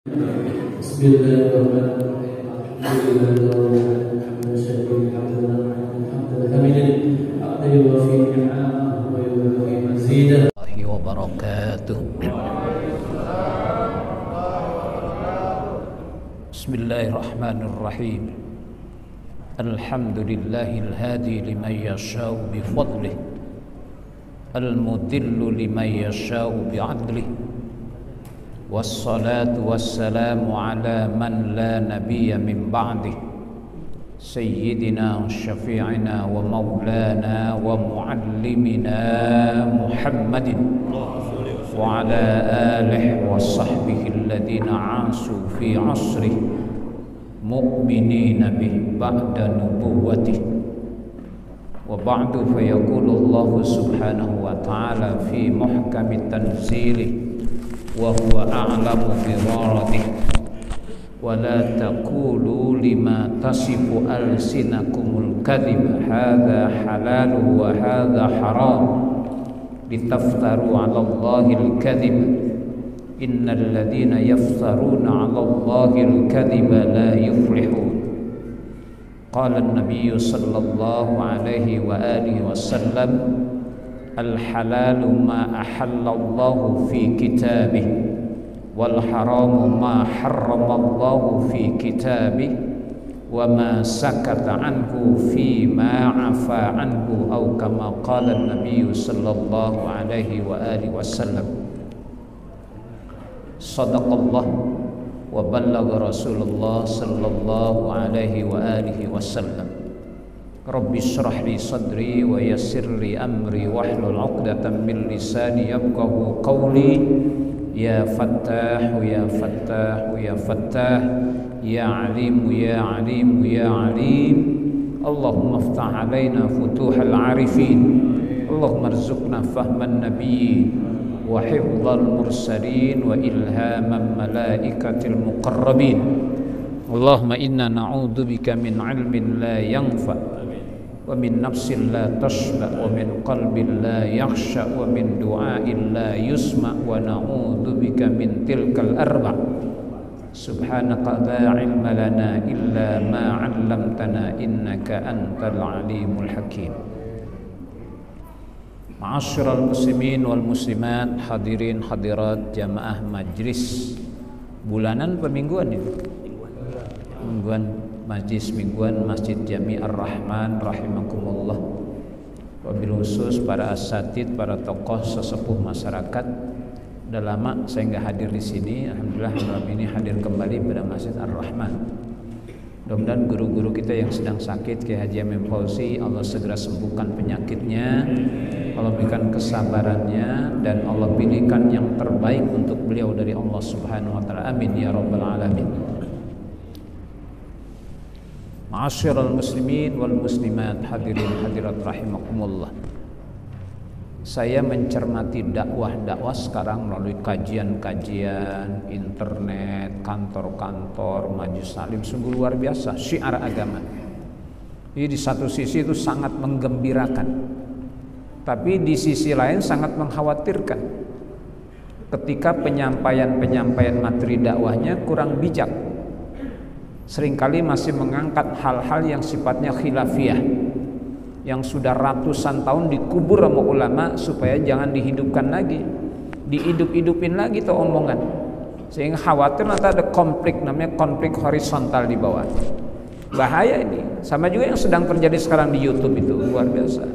Bismillahirrahmanirrahim. Bismillahirrahmanirrahim. Alhamdulillahil hadi liman yasha'u bi fadlih, al-mudillu liman yasha'u bi 'adlih. Wassalatu wassalamu ala man la nabiyya min ba'dih, sayyidina syafi'ina wa maulana wa muallimina Muhammadin wa ala alihi wa sahbihi alladhina 'asu fi 'asrih mu'minina bih ba'da nubuwwatih. Wa ba'du, fa yaqulu Allah subhanahu wa ta'ala fi muhkami tanzilih wa huwa a'lamu bi gharadih, wa la taqulu lima tasifu alsinakumul kadhib hadha halalu wa hadha haram litaftaru 'ala Allahil kadhib innal ladhina yaftaruna 'ala Allahil kadhiba la yuflihun. Qala an-nabiy sallallahu alaihi wa alihi wasallam, al-halalu ma ahallallahu fi kitabih, wal haramu ma harramallahu fi kitabih, wa ma sakata anhu fi ma afa anhu, aw kama qala an-nabiy sallallahu alaihi wa alihi wasallam. Sadaqallah wa ballagha Rasulullah sallallahu alaihi wa alihi wasallam. Rabbi shrah li sadri wa yassir li amri wahlul 'uqdatam min lisani yafqahu qawli. Ya Fattah ya Fattah ya Fattah, ya Alim ya Alim ya Alim. Allahumma iftah alaina futuhal arifin, Allahumma arzuqna fahman nabiyyin wa hifdzal mursalin wa ilhaman malaikatil muqarrabin. Allahumma inna na'udzubika min 'ilmin la yanfa' wa min nafsin la tashba' wa min qalbin la yakhsha' wa min du'ain la yusma' wa na'udzubika min tilkal arba'. Subhanaka la 'ilma lana illa ma 'allamtana innaka antal 'alimul hakim. Ma'asyiral muslimin wal muslimat, hadirin hadirat jamaah majlis bulanan apa mingguan ini? Mingguan. Majlis mingguan Masjid Jami Ar-Rahman rahimakumullah. Wabil khusus para asatid, para tokoh sesepuh masyarakat. Udah lama saya nggak hadir di sini. Alhamdulillah malam ini hadir kembali pada Masjid Ar-Rahman. Mudah-mudahan guru-guru kita yang sedang sakit, Kiai Haji Amin Fauzi, Allah segera sembuhkan penyakitnya, Allah berikan kesabarannya, dan Allah pilihkan yang terbaik untuk beliau dari Allah Subhanahu wa taala. Amin ya rabbal alamin. Ma'asyiral muslimin wal muslimat, hadirin hadirat rahimakumullah. Saya mencermati dakwah-dakwah sekarang melalui kajian-kajian, internet, kantor-kantor, majelis taklim, sungguh luar biasa syiar agama. Jadi di satu sisi itu sangat menggembirakan, tapi di sisi lain sangat mengkhawatirkan ketika penyampaian materi dakwahnya kurang bijak. Seringkali masih mengangkat hal-hal yang sifatnya khilafiyah, yang sudah ratusan tahun dikubur sama ulama supaya jangan dihidupkan lagi, dihidup-hidupin lagi tuh omongan, sehingga khawatir nanti ada konflik, namanya konflik horizontal di bawah. Bahaya ini. Sama juga yang sedang terjadi sekarang di YouTube itu luar biasa.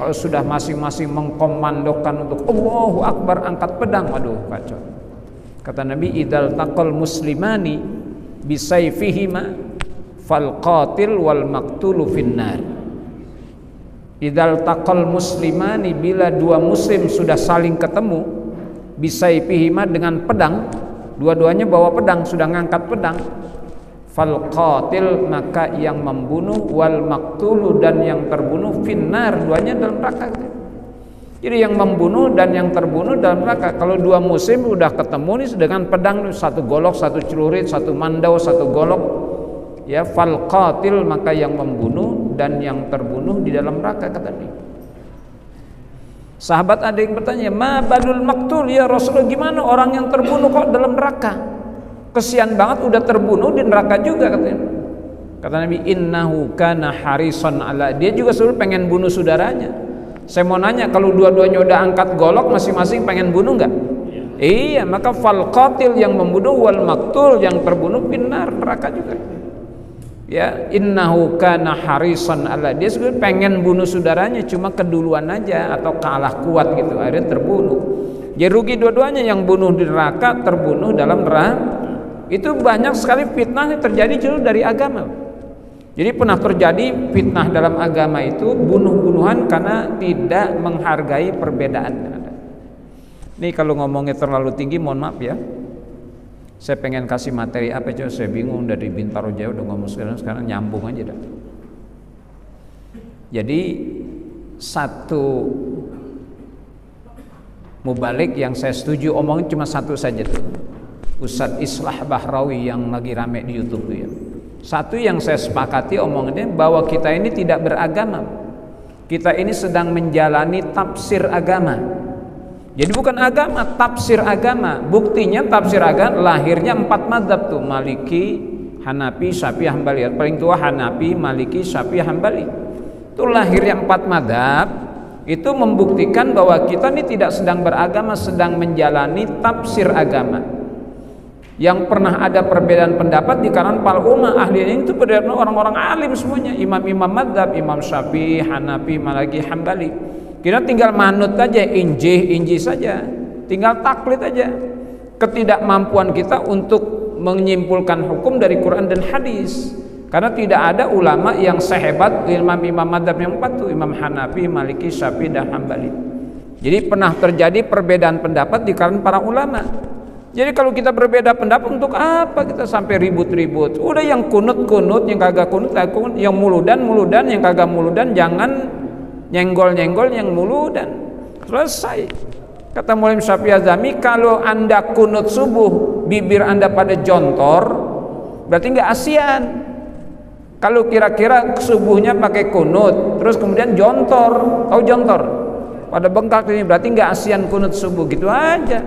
Kalau sudah masing-masing mengkomandokan untuk Allahu Akbar, angkat pedang, waduh kacau. Kata Nabi, idal taqal muslimani bisayfihima fal qatil wal maqtulu finnar. Idal taqal muslimani, bila dua muslim sudah saling ketemu, bisayfihima dengan pedang, dua-duanya bawa pedang, sudah ngangkat pedang, fal qatil maka yang membunuh, wal maqtulu dan yang terbunuh, finnar duanya dalam neraka. Jadi yang membunuh dan yang terbunuh dalam neraka. Kalau dua muslim udah ketemu nih dengan pedang, satu golok, satu celurit, satu mandau, satu golok, ya, fal qatil maka yang membunuh dan yang terbunuh di dalam neraka, kata Nabi. Sahabat ada yang bertanya, ma balul maktul ya Rasulullah, gimana orang yang terbunuh kok dalam neraka? Kesian banget udah terbunuh di neraka juga katanya. Kata Nabi, innahu kana harisan ala, dia juga selalu pengen bunuh saudaranya. Saya mau nanya, kalau dua-duanya udah angkat golok masing-masing pengen bunuh nggak? Iya, maka fal qatil yang membunuh wal maktul yang terbunuh binar, neraka juga. Ya, innahu kana harisan ala, dia sebenarnya pengen bunuh saudaranya, cuma keduluan aja atau kalah kuat gitu, akhirnya terbunuh. Jadi rugi dua-duanya, yang bunuh di neraka, terbunuh dalam neraka. Itu banyak sekali fitnah yang terjadi justru dari agama. Jadi pernah terjadi fitnah dalam agama itu bunuh-bunuhan karena tidak menghargai perbedaan. Ini kalau ngomongnya terlalu tinggi mohon maaf ya. Saya pengen kasih materi apa coba, saya bingung, dari Bintaro jauh udah ngomong sekarang nyambung aja dah. Jadi satu mubalik yang saya setuju omongin cuma satu saja tuh, Ustadz Islah Bahrawi yang lagi rame di YouTube tuh ya. Satu yang saya sepakati omongannya, bahwa kita ini tidak beragama, kita ini sedang menjalani tafsir agama. Jadi bukan agama, tafsir agama. Buktinya tafsir agama lahirnya 4 mazhab tuh, Maliki, Hanafi, Syafi'i, Hambali. Paling tua Hanafi, Maliki, Syafi'i, Hambali. Itu lahirnya 4 mazhab. Itu membuktikan bahwa kita ini tidak sedang beragama, sedang menjalani tafsir agama. Yang pernah ada perbedaan pendapat di kalangan para ulama ahli ini itu perbedaan orang-orang alim semuanya, imam-imam mazhab, Imam Syafi'i, Hanafi, Maliki, Hambali. Kita tinggal manut aja, injih saja, tinggal taklid aja. Ketidakmampuan kita untuk menyimpulkan hukum dari Quran dan hadis, karena tidak ada ulama yang sehebat imam-imam mazhab yang 4 tuh, Imam Hanafi, Maliki, Syafi'i, dan Hambali. Jadi pernah terjadi perbedaan pendapat di kalangan para ulama. Jadi kalau kita berbeda pendapat, untuk apa kita sampai ribut-ribut? Udah yang kunut-kunut, yang kagak kunut, yang muludan, yang kagak muludan, jangan nyenggol-nyenggol yang muludan. Selesai. Kata Muhammad Syafi'i Azami, kalau Anda kunut subuh, bibir Anda pada jontor, berarti nggak asian. Kalau kira-kira subuhnya pakai kunut, terus kemudian jontor, tahu jontor? Pada bengkak ini, berarti nggak asian kunut subuh, gitu aja.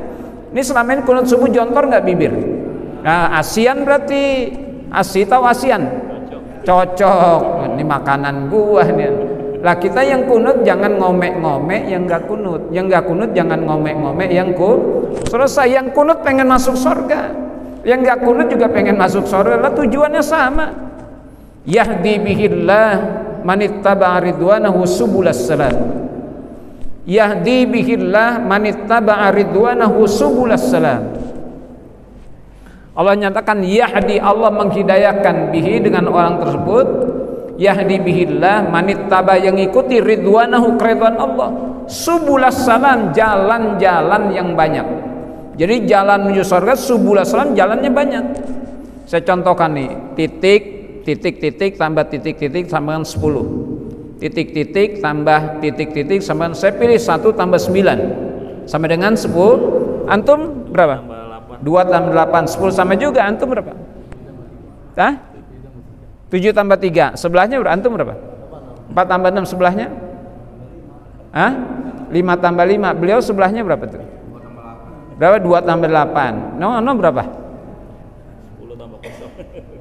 Ini selama ini kunut subuh jontor nggak bibir? Nah, ASEAN berarti tahu ASEAN? Cocok. Ini makanan gua nih. Lah kita yang kunut jangan ngome-ngome yang nggak kunut, yang nggak kunut jangan ngome-ngome yang kunut. Selesai. Yang kunut pengen masuk surga, yang nggak kunut juga pengen masuk surga. Lah tujuannya sama. Yahdi bihillah manittaba'a ridwanahu subulas salam. Yahdi bihillah manittaba'a ridwanahu subulas salam. Allah nyatakan yahdi, Allah menghidayakan bihi dengan orang tersebut, yahdi bihillah manittaba yang ikuti ridwanahu keridhaan Allah, subulas salam jalan-jalan yang banyak. Jadi jalan menuju surga subulas salam jalannya banyak. Saya contohkan nih, titik tambah titik sama dengan 10. Titik tambah titik sama, saya pilih 1 tambah 9 sama dengan 10. Antum berapa? 2 tambah 8 10 sama juga. Antum berapa? 7 tambah 3 sebelahnya berapa? Antum berapa? 4 tambah 6 sebelahnya? 5 tambah 5. Beliau sebelahnya berapa tuh? Berapa? 2 tambah 8. No berapa? 10 tambah 0.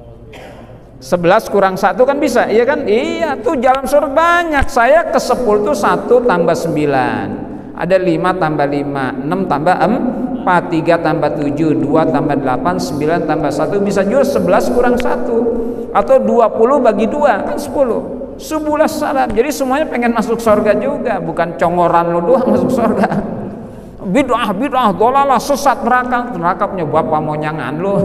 11 kurang 1 kan bisa, iya kan? Iya, tuh jalan surga banyak. Saya ke 10 tuh 1 tambah 9. Ada 5 tambah 5, 6 tambah 4, 3 tambah 7, 2 tambah 8, 9 tambah 1. Bisa juga 11 kurang 1. Atau 20 bagi 2, kan 10. Subulas salam. Jadi semuanya pengen masuk surga juga, bukan congoran lo doang masuk surga. Bid'ah, dolalah, sesat, neraka punya bapak monyangan lo.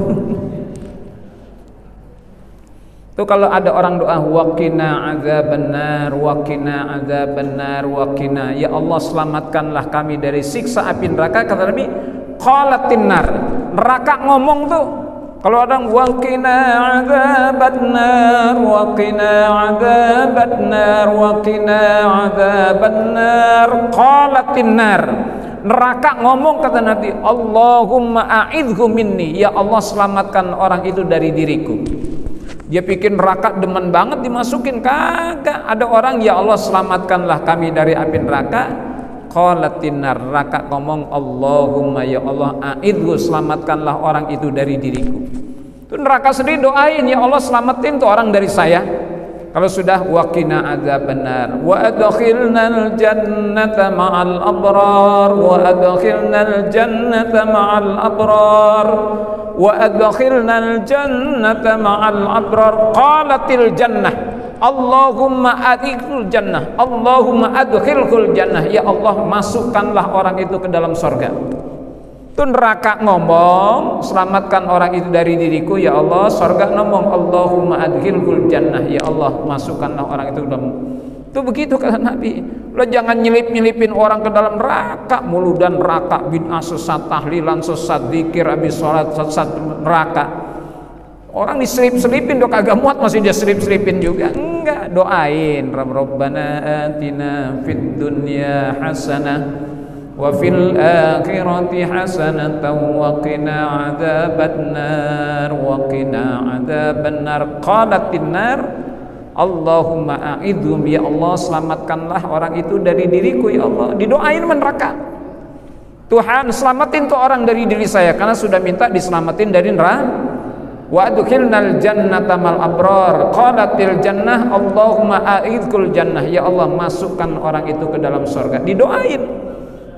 Tuh kalau ada orang doa waqina adzabannar, waqina adzabannar, waqina, ya Allah selamatkanlah kami dari siksa api neraka. Kata Nabi, qalatin nar, neraka ngomong tuh. Kalau orang waqina adzabannar, waqina adzabannar, waqina adzabannar, qalatin nar, neraka ngomong, kata Nabi, Allahumma a'idhu minni, ya Allah selamatkan orang itu dari diriku. Dia pikir neraka demen banget dimasukin, kagak. Ada orang, ya Allah selamatkanlah kami dari api neraka. qalatin nar, neraka ngomong Allahumma ya Allah a'idhu, selamatkanlah orang itu dari diriku. Itu neraka sendiri doain, ya Allah selamatin tuh orang dari saya. Kalau sudah waqina adzabannar wa adkhilnal jannata ma'al abrar wa adkhilnal jannata ma'al abrar wa adkhilnal jannata ma'al abrar, qalatil jannah Allahumma adkhilul jannah Allahumma adkhilhul jannah, ya Allah masukkanlah orang itu ke dalam surga. Itu neraka ngomong selamatkan orang itu dari diriku, ya Allah. Surga ngomong Allahumma adkhilhul jannah, ya Allah masukkanlah orang itu ke dalam. Itu begitu kata Nabi. Lo jangan nyelip-nyelipin orang ke dalam neraka mulu, dan neraka bid'ah, sesat, tahlilan sesat, zikir habis salat sesat, neraka. Orang diselip-selipin dok kagak muat masih dia selip-selipin juga. Enggak, doain Rabbana atina fid dunya hasanah wa fil akhirati hasanatan wa qina adzabannar wa qina adzabannar, qalatin nar Allahumma a'idhum, ya Allah selamatkanlah orang itu dari diriku, ya Allah. Didoain neraka. Tuhan selamatin tuh orang dari diri saya, karena sudah minta diselamatin dari neraka. Wa adkhilnal jannata mal abrar, qalatil jannah Allahumma a'idhul jannah, ya Allah masukkan orang itu ke dalam surga. Didoain.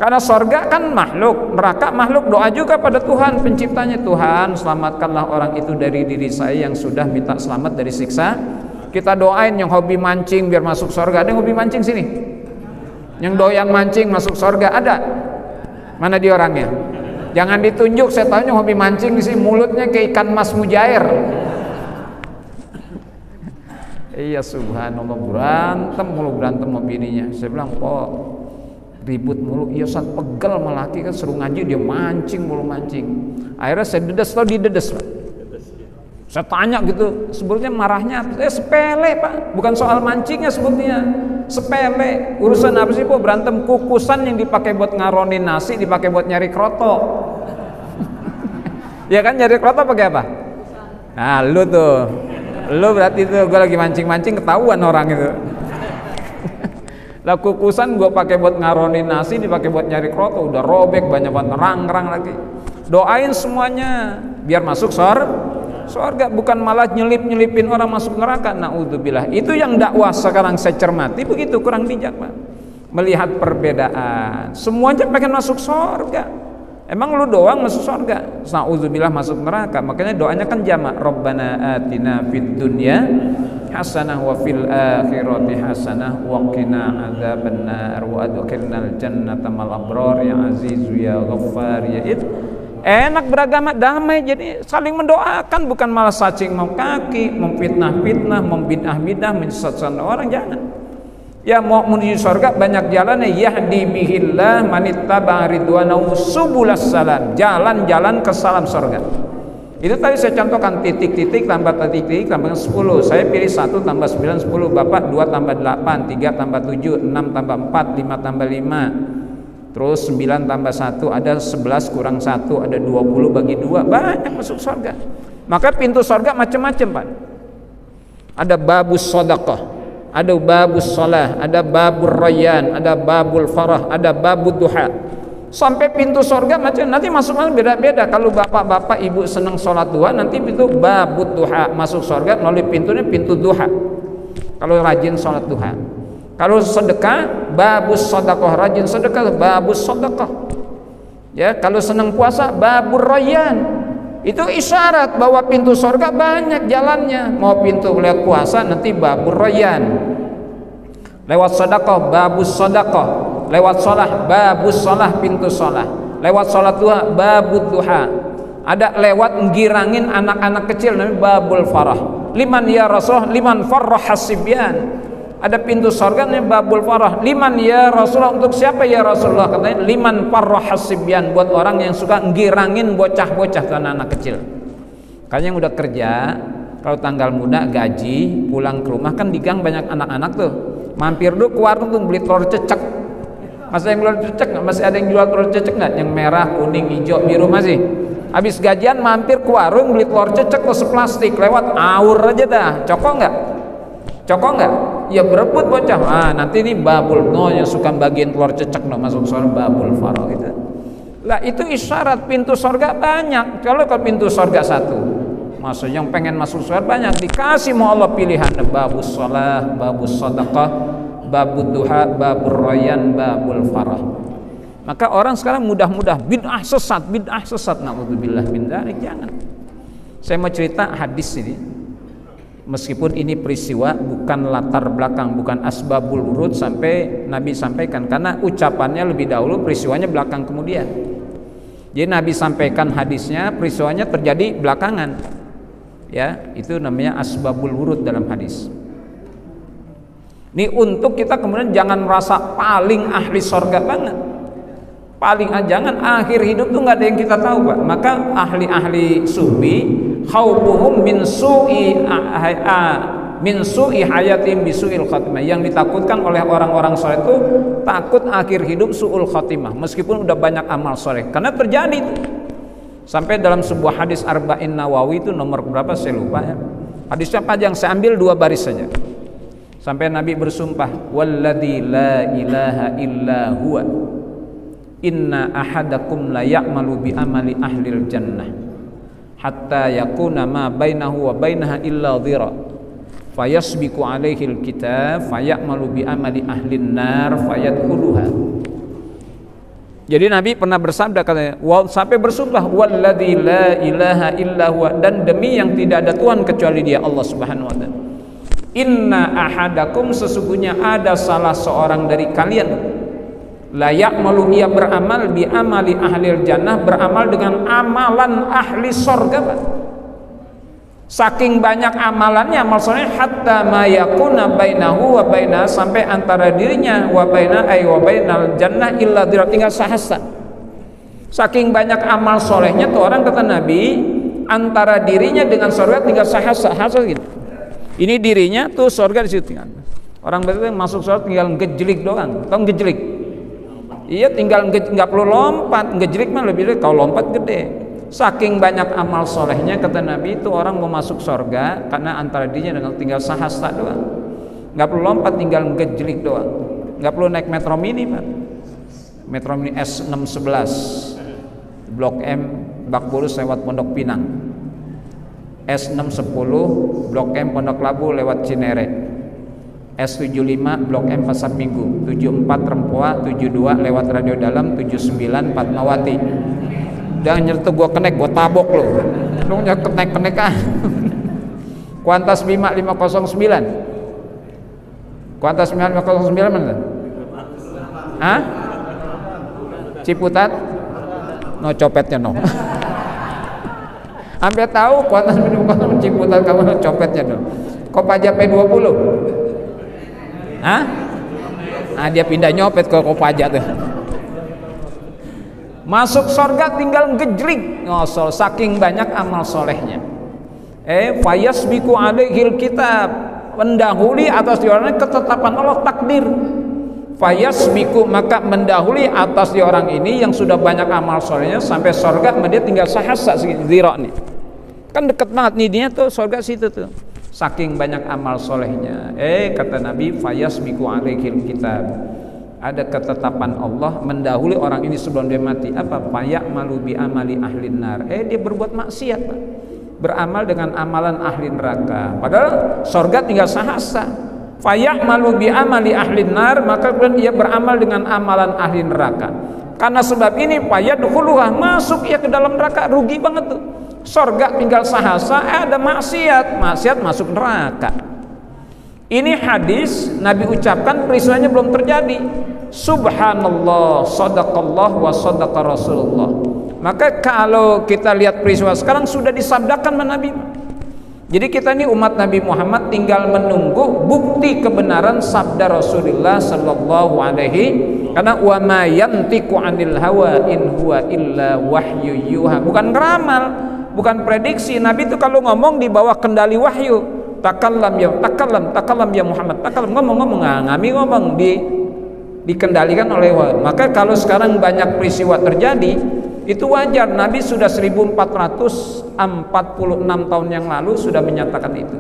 Karena surga kan makhluk, neraka makhluk, doa juga pada Tuhan penciptanya. Tuhan selamatkanlah orang itu dari diri saya yang sudah minta selamat dari siksa. Kita doain yang hobi mancing biar masuk surga. Ada yang hobi mancing sini? Yang doyan mancing masuk surga ada? Mana dia orangnya? Jangan ditunjuk, saya tahu yang hobi mancing di sini mulutnya kayak ikan mas mujair. Iya subhanallah, berantem sama bininya. Saya bilang, "Oh, ribut mulu." Iya Ustaz, pegel sama laki kan, seru ngaji dia mancing mulu mancing. Akhirnya saya dedes, tau didedes Pak. Saya tanya gitu, sebetulnya marahnya sepele Pak, bukan soal mancingnya sebetulnya, sepele. Urusan apa sih Pak? Berantem kukusan yang dipakai buat ngaronin nasi dipakai buat nyari kroto. Ya kan, nyari kroto pakai apa? Nah lu tuh, lu berarti tuh gue lagi mancing-mancing ketahuan orang itu. Lah kukusan gue pakai buat ngaronin nasi dipakai buat nyari kroto, udah robek banyak banget, rang-rang lagi. Doain semuanya biar masuk surga, bukan malah nyelip-nyelipin orang masuk neraka. Naudzubillah. Itu yang dakwah sekarang saya cermati begitu, kurang bijak Pak. Melihat perbedaan, semuanya pengen masuk surga. Emang lu doang masuk surga? Naudzubillah masuk neraka. Makanya doanya kan jamak. Rabbana atina fid dunya hasanah wa fil akhirati hasanah wa qina adzabannar wa adkhilnal jannata mal abrar ya azizu ya ghaffar ya id. Enak beragama, damai, jadi saling mendoakan, bukan malah cacing mau kaki, memfitnah-fitnah, membid'ah-bid'ah, menyesatkan orang, jangan. Ya mau menuju surga banyak jalannya, yahdi bihillah manittaba ridwanahu subulas salam, jalan-jalan ke salam surga. Itu tadi saya contohkan, titik-titik tambah titik-titik tambah 10. Saya pilih 1 tambah 9 10, Bapak 2 tambah 8, 3 tambah 7, 6 tambah 4, 5 tambah 5. Terus 9 tambah 1 ada 11 kurang 1 ada 20 bagi 2, banyak masuk surga. Maka pintu surga macam-macam Pak. Ada babus sedekah, ada babus shalah, ada babur rayyan, ada babul farah, ada babud duha. Sampai pintu surga macam, nanti masuknya beda-beda. Kalau bapak-bapak ibu senang sholat duha, nanti pintu babud duha, masuk surga melalui pintunya pintu duha. Kalau rajin sholat duha. Kalau sedekah, babus sedekah, rajin sedekah, babus sedekah. Ya, kalau senang puasa, babur rayyan. Itu isyarat bahwa pintu surga banyak jalannya. Mau pintu lewat puasa nanti babur rayyan. Lewat sedekah, babus sedekah. Lewat shalah, babus shalah, pintu shalah. Lewat salat duha, babud duha. Ada lewat ngirangin anak-anak kecil namanya babul farah. Liman ya Rasulullah, liman farrah hasibyan. Ada pintu surga nih babul farah. Liman ya Rasulullah, untuk siapa ya Rasulullah? Katanya liman farrah hasibyan, buat orang yang suka ngirangin bocah-bocah dan anak kecil. Kalian yang udah kerja, kalau tanggal muda gaji, pulang ke rumah kan di gang banyak anak-anak tuh. Mampir dulu ke warung tuh beli telur cecek. Masih yang jual cecek nggak? Masih ada yang jual telur cecek nggak? Yang merah, kuning, hijau, biru masih. Habis gajian mampir ke warung beli telur cecek tuh seplastik, lewat aur aja dah. Cokok nggak? Cokok nggak? ya berebut bocah. Nanti ini babul yang suka bagian telur cecek masuk surga, babul faro gitu. Lah itu isyarat pintu surga banyak. Kalau pintu surga satu, maksudnya yang pengen masuk surga banyak, dikasih mau Allah pilihan, babus shalah, babus sedekah, babud duha, babur rayyan, babul farah. Maka orang sekarang mudah-mudah bid'ah sesat, naudzubillah min dzalik. Jangan. Saya mau cerita hadis ini. Meskipun ini peristiwa bukan latar belakang, bukan asbabul wurud sampai Nabi sampaikan, karena ucapannya lebih dahulu, peristiwanya belakang kemudian. Jadi Nabi sampaikan hadisnya, peristiwanya terjadi belakangan. Ya, itu namanya asbabul wurud dalam hadis. Ini untuk kita kemudian jangan merasa paling ahli surga banget. Jangan akhir hidup tuh nggak ada yang kita tahu, Pak. Maka ahli-ahli sufi khaufuhum min su'i hayatim bisu'il khatimah. Yang ditakutkan oleh orang-orang soleh itu takut akhir hidup su'ul khatimah, meskipun udah banyak amal soleh, karena terjadi itu. Sampai dalam sebuah hadis Arba'in Nawawi itu nomor berapa saya lupa ya. Hadisnya panjang, saya ambil 2 baris saja. Sampai Nabi bersumpah, walladzi la ilaha illa huwa inna ahadakum la ya'malu bi amali ahlil jannah hatta yakuna ma bainahu wa bainaha illa dhira fayasbiqu alaihi alkitab fayamalu bi amali ahlin nar fayadkhuluha. Jadi Nabi pernah bersabda, katanya, sampai bersumpah, walladzi la ilaha illa huwa, dan demi yang tidak ada Tuhan kecuali Dia, Allah Subhanahu wa taala. Inna ahadakum, sesungguhnya ada salah seorang dari kalian, la ya'malu, ia beramal bi amali ahlil jannah, beramal dengan amalan ahli surga, Pak. Saking banyak amalannya, amal soleh, hatta ma yakuna bainahu wa baina, sampai antara dirinya wa baina ay wa bainal jannah illa dhira, tinggal sahasa. Saking banyak amal solehnya tuh orang, kata Nabi, antara dirinya dengan surga tinggal sahasa gitu. Ini dirinya tuh surga di situ. Orang betul masuk surga tinggal ngejlik doang. Tahu ngejlik? Iya, tinggal nggak perlu lompat. Ngejlik mah lebih gede, kalau lompat gede. Saking banyak amal solehnya, kata Nabi, itu orang mau masuk surga karena antara dirinya dengan tinggal sahasta doang. Nggak perlu lompat, tinggal ngejlik doang. Nggak perlu naik metro mini, Pak. Metro mini S611 Blok M Bak Bulus lewat Pondok Pinang, S610 Blok M Pondok Labu lewat Cinere, S75 Blok M Pasar Minggu, 74 Rempoa, 72 lewat Radio Dalam, 79 Fatmawati. Jangan nyeretuh gua kenek, gua tabok lo. Lu kenek ah. Kuantas Bima 509. Kuantas Bima 509 mana? Hah? Ciputat? No, copetnya no. Hampir tahu Kuantas Bima 509 Ciputat, kamu no, copetnya no. Kopaja P20. Hah? Dia pindah nyopet ke Kopaja tuh. Masuk surga tinggal ngejlik, ngosol, saking banyak amal solehnya. Fayasbiqu alaihil kitab, mendahului atas di orang ketetapan Allah, takdir. Fayasbiqu, maka mendahului atas di orang ini yang sudah banyak amal solehnya sampai surga, dia tinggal sahasa zira nih. Kan deket banget nih dia tuh surga situ tuh. Saking banyak amal solehnya. Kata Nabi, fayasbiqu alaihil kitab. Ada ketetapan Allah mendahului orang ini sebelum dia mati. Apa? Payak malu bi amali ahlin nar. Dia berbuat maksiat, Pak. Beramal dengan amalan ahli neraka. Padahal surga tinggal sahasa. Payak malu bi amali ahlin nar, maka kemudian ia beramal dengan amalan ahli neraka. Karena sebab ini payak dukhuluha, masuk ia ke dalam neraka, rugi banget tuh. Surga tinggal sahasa, ada maksiat masuk neraka. Ini hadis Nabi ucapkan, peristiwanya belum terjadi. Subhanallah, sadaqallah wa sadaqa Rasulullah. Maka kalau kita lihat peristiwa sekarang sudah disabdakan sama Nabi. Jadi kita ini umat Nabi Muhammad tinggal menunggu bukti kebenaran sabda Rasulullah sallallahu alaihi, karena wa ma yantiqu 'anil hawa in huwa illa wahyu yuha. Bukan ngeramal, bukan prediksi. Nabi itu kalau ngomong di bawah kendali wahyu. Takallam ya Muhammad, ngomong dikendalikan oleh wahyu. Maka kalau sekarang banyak peristiwa terjadi, itu wajar. Nabi sudah 1446 tahun yang lalu sudah menyatakan itu.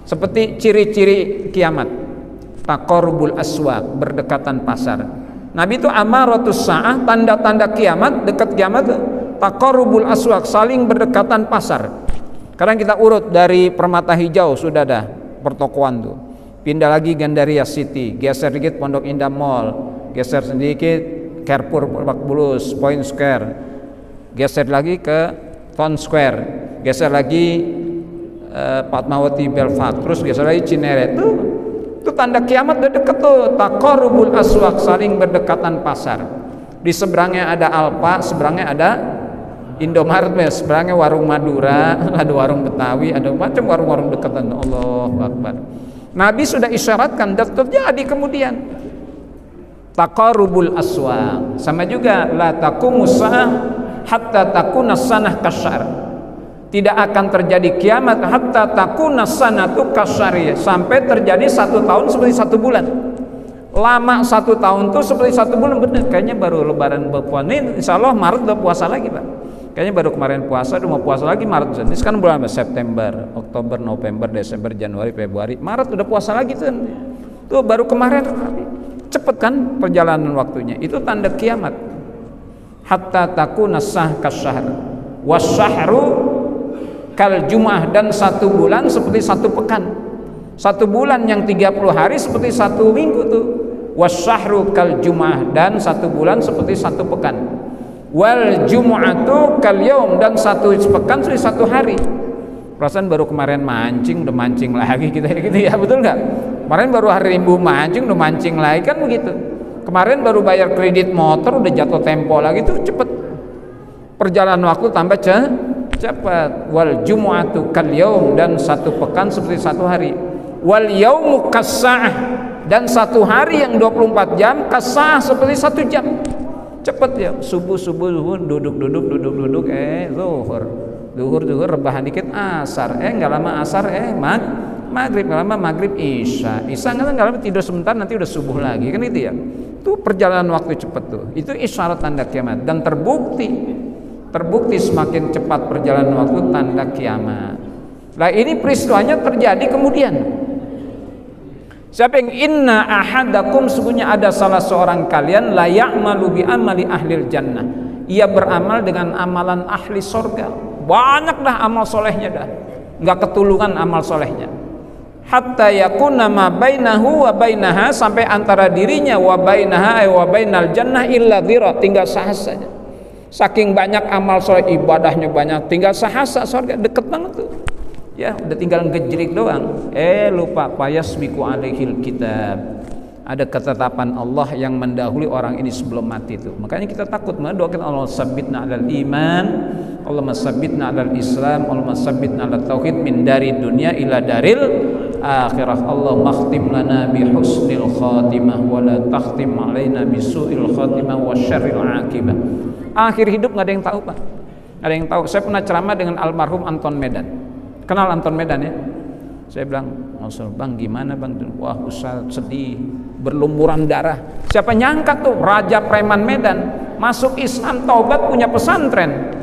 Seperti ciri-ciri kiamat. taqarrubul aswaq, berdekatan pasar. Nabi itu amaratus saah, tanda-tanda kiamat, dekat kiamat, taqarrubul aswaq, saling berdekatan pasar. Sekarang kita urut dari Permata Hijau sudah ada pertokoan tuh. Pindah lagi Gandaria City, geser dikit Pondok Indah Mall, geser sedikit Carrefour Lebak Bulus, Point Square, geser lagi ke Town Square, geser lagi Fatmawati Belfast, terus geser lagi Cinere. Itu tanda kiamat udah deket tuh, taqarrubul aswaq, saling berdekatan pasar. Di seberangnya ada Alfa, seberangnya ada Indomaret, seberangnya warung Madura, ada warung Betawi, ada macam warung-warung dekatan. Allahu Akbar. Nabi sudah isyaratkan dan terjadi kemudian. Taqarrubul aswaq. Sama juga la taqumus saah hatta takuna sanah kasyar. Tidak akan terjadi kiamat hatta takuna sanatu kasyari, sampai terjadi 1 tahun seperti 1 bulan. Lama 1 tahun tuh seperti 1 bulan. Bener, kayaknya baru lebaran berpuasa ini, insya Allah Maret udah puasa lagi Pak. Kayaknya baru kemarin puasa, udah mau puasa lagi Maret. Ini sekarang bulan September, Oktober, November, Desember, Januari, Februari, Maret udah puasa lagi tuh. Tuh baru kemarin. Cepet kan perjalanan waktunya. Itu tanda kiamat. Hatta takuna sah kasyahr wasyahru kal jum'ah, dan 1 bulan seperti 1 pekan. 1 bulan yang 30 hari seperti 1 minggu tuh. Wasyahru kal jum'ah, dan 1 bulan seperti 1 pekan. Wal jum'atu kal yaum, dan 1 pekan seperti 1 hari. Perasaan baru kemarin mancing, udah mancing lagi gitu ya, betul nggak? Kemarin baru hari Minggu mancing, udah mancing lagi, kan begitu. Kemarin baru bayar kredit motor, udah jatuh tempo lagi, tuh cepet. Perjalanan waktu tambah cepat. Wal jumu'atu kal yaum, dan 1 pekan seperti 1 hari. Wal yaumu kas-sa'ah, dan 1 hari yang 24 jam kas-sa'ah seperti 1 jam. Cepat ya, subuh duduk zuhur rebahan dikit asar, nggak lama asar maghrib, nggak lama maghrib isya nggak lama tidur sebentar, nanti udah subuh lagi, kan itu ya. Itu perjalanan waktu cepat tuh. Itu isyarat tanda kiamat, dan terbukti semakin cepat perjalanan waktu tanda kiamat. Nah ini peristiwanya terjadi kemudian. Siapa yang inna ahadakum, sesungguhnya ada salah seorang kalian la ya'malu bi amali ahlil jannah, ia beramal dengan amalan ahli sorga. Banyak dah amal solehnya dah, nggak ketulungan amal solehnya. Hatta yakuna ma bainahu wa bainaha, sampai antara dirinya wa bainaha wa bainal jannah illa dhira, tinggal sahas saja. Saking banyak amal soleh, ibadahnya banyak, tinggal sahasa surga, deket banget tuh. Ya, udah tinggal ngejrik doang. Lupa fayasbiqu alaihil kitab. Ada ketetapan Allah yang mendahului orang ini sebelum mati itu. Makanya kita takut mendoakan Allah sabbitna alal iman, Allahumma sabbitna alal Islam, Allahumma sabbitna alal tauhid min dari dunia ila daril akhirah. Allahumma khtim lana bi husnil khatimah wa la takhtim alaina bi su'il khatimah wa syarril aqibah. Akhir hidup nggak ada yang tahu Pak, nggak ada yang tahu. Saya pernah ceramah dengan almarhum Anton Medan. Kenal Anton Medan ya? Saya bilang, Bang gimana Bang? Wah Ustaz sedih, berlumuran darah. Siapa nyangka tuh Raja Preman Medan masuk Islam, taubat, punya pesantren.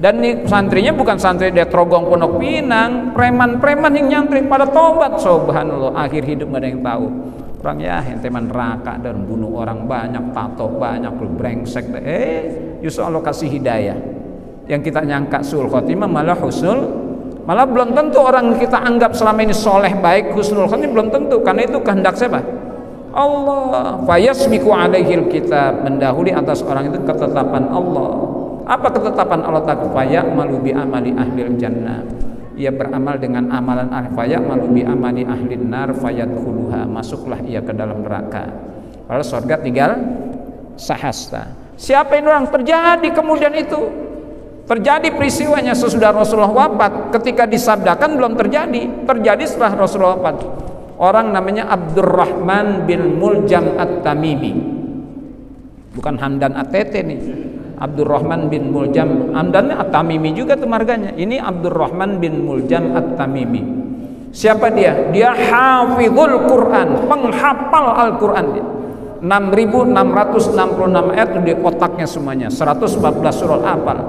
Dan ini santrinya bukan santri dari Trogong Pondok Pinang, preman-preman yang nyantri pada taubat. Subhanallah, akhir hidup nggak ada yang tahu. Orang ya henteman neraka dan bunuh orang banyak, tato banyak, brengsek. Justru Allah kasih hidayah. Yang kita nyangka sul khotimah malah husnul. Malah belum tentu orang kita anggap selama ini soleh baik husnul khotimah, belum tentu, karena itu kehendak siapa? Allah. Fayasbiqu alaihil kitab, mendahului atas orang itu ketetapan Allah. Apa ketetapan Allah? Faya malu bi amali ahlil jannah, ia beramal dengan amalan ahli. Faya malu bi amali ahlin nar fayadkhuluha, masuklah ia ke dalam neraka. Kalau surga tinggal sahasta. Siapa yang orang terjadi kemudian itu? Terjadi peristiwanya sesudah Rasulullah wafat. Ketika disabdakan belum terjadi, terjadi setelah Rasulullah wafat. Orang namanya Abdurrahman bin Muljam At-Tamimi, bukan Hamdan ATT nih. Abdurrahman bin Muljam, Hamdan At-Tamimi juga tuh marganya. Ini Abdurrahman bin Muljam At-Tamimi. Siapa dia? Dia hafizul Quran, penghafal Al-Quran dia. 6.666 ayat di otaknya semuanya, 114 surah hafal.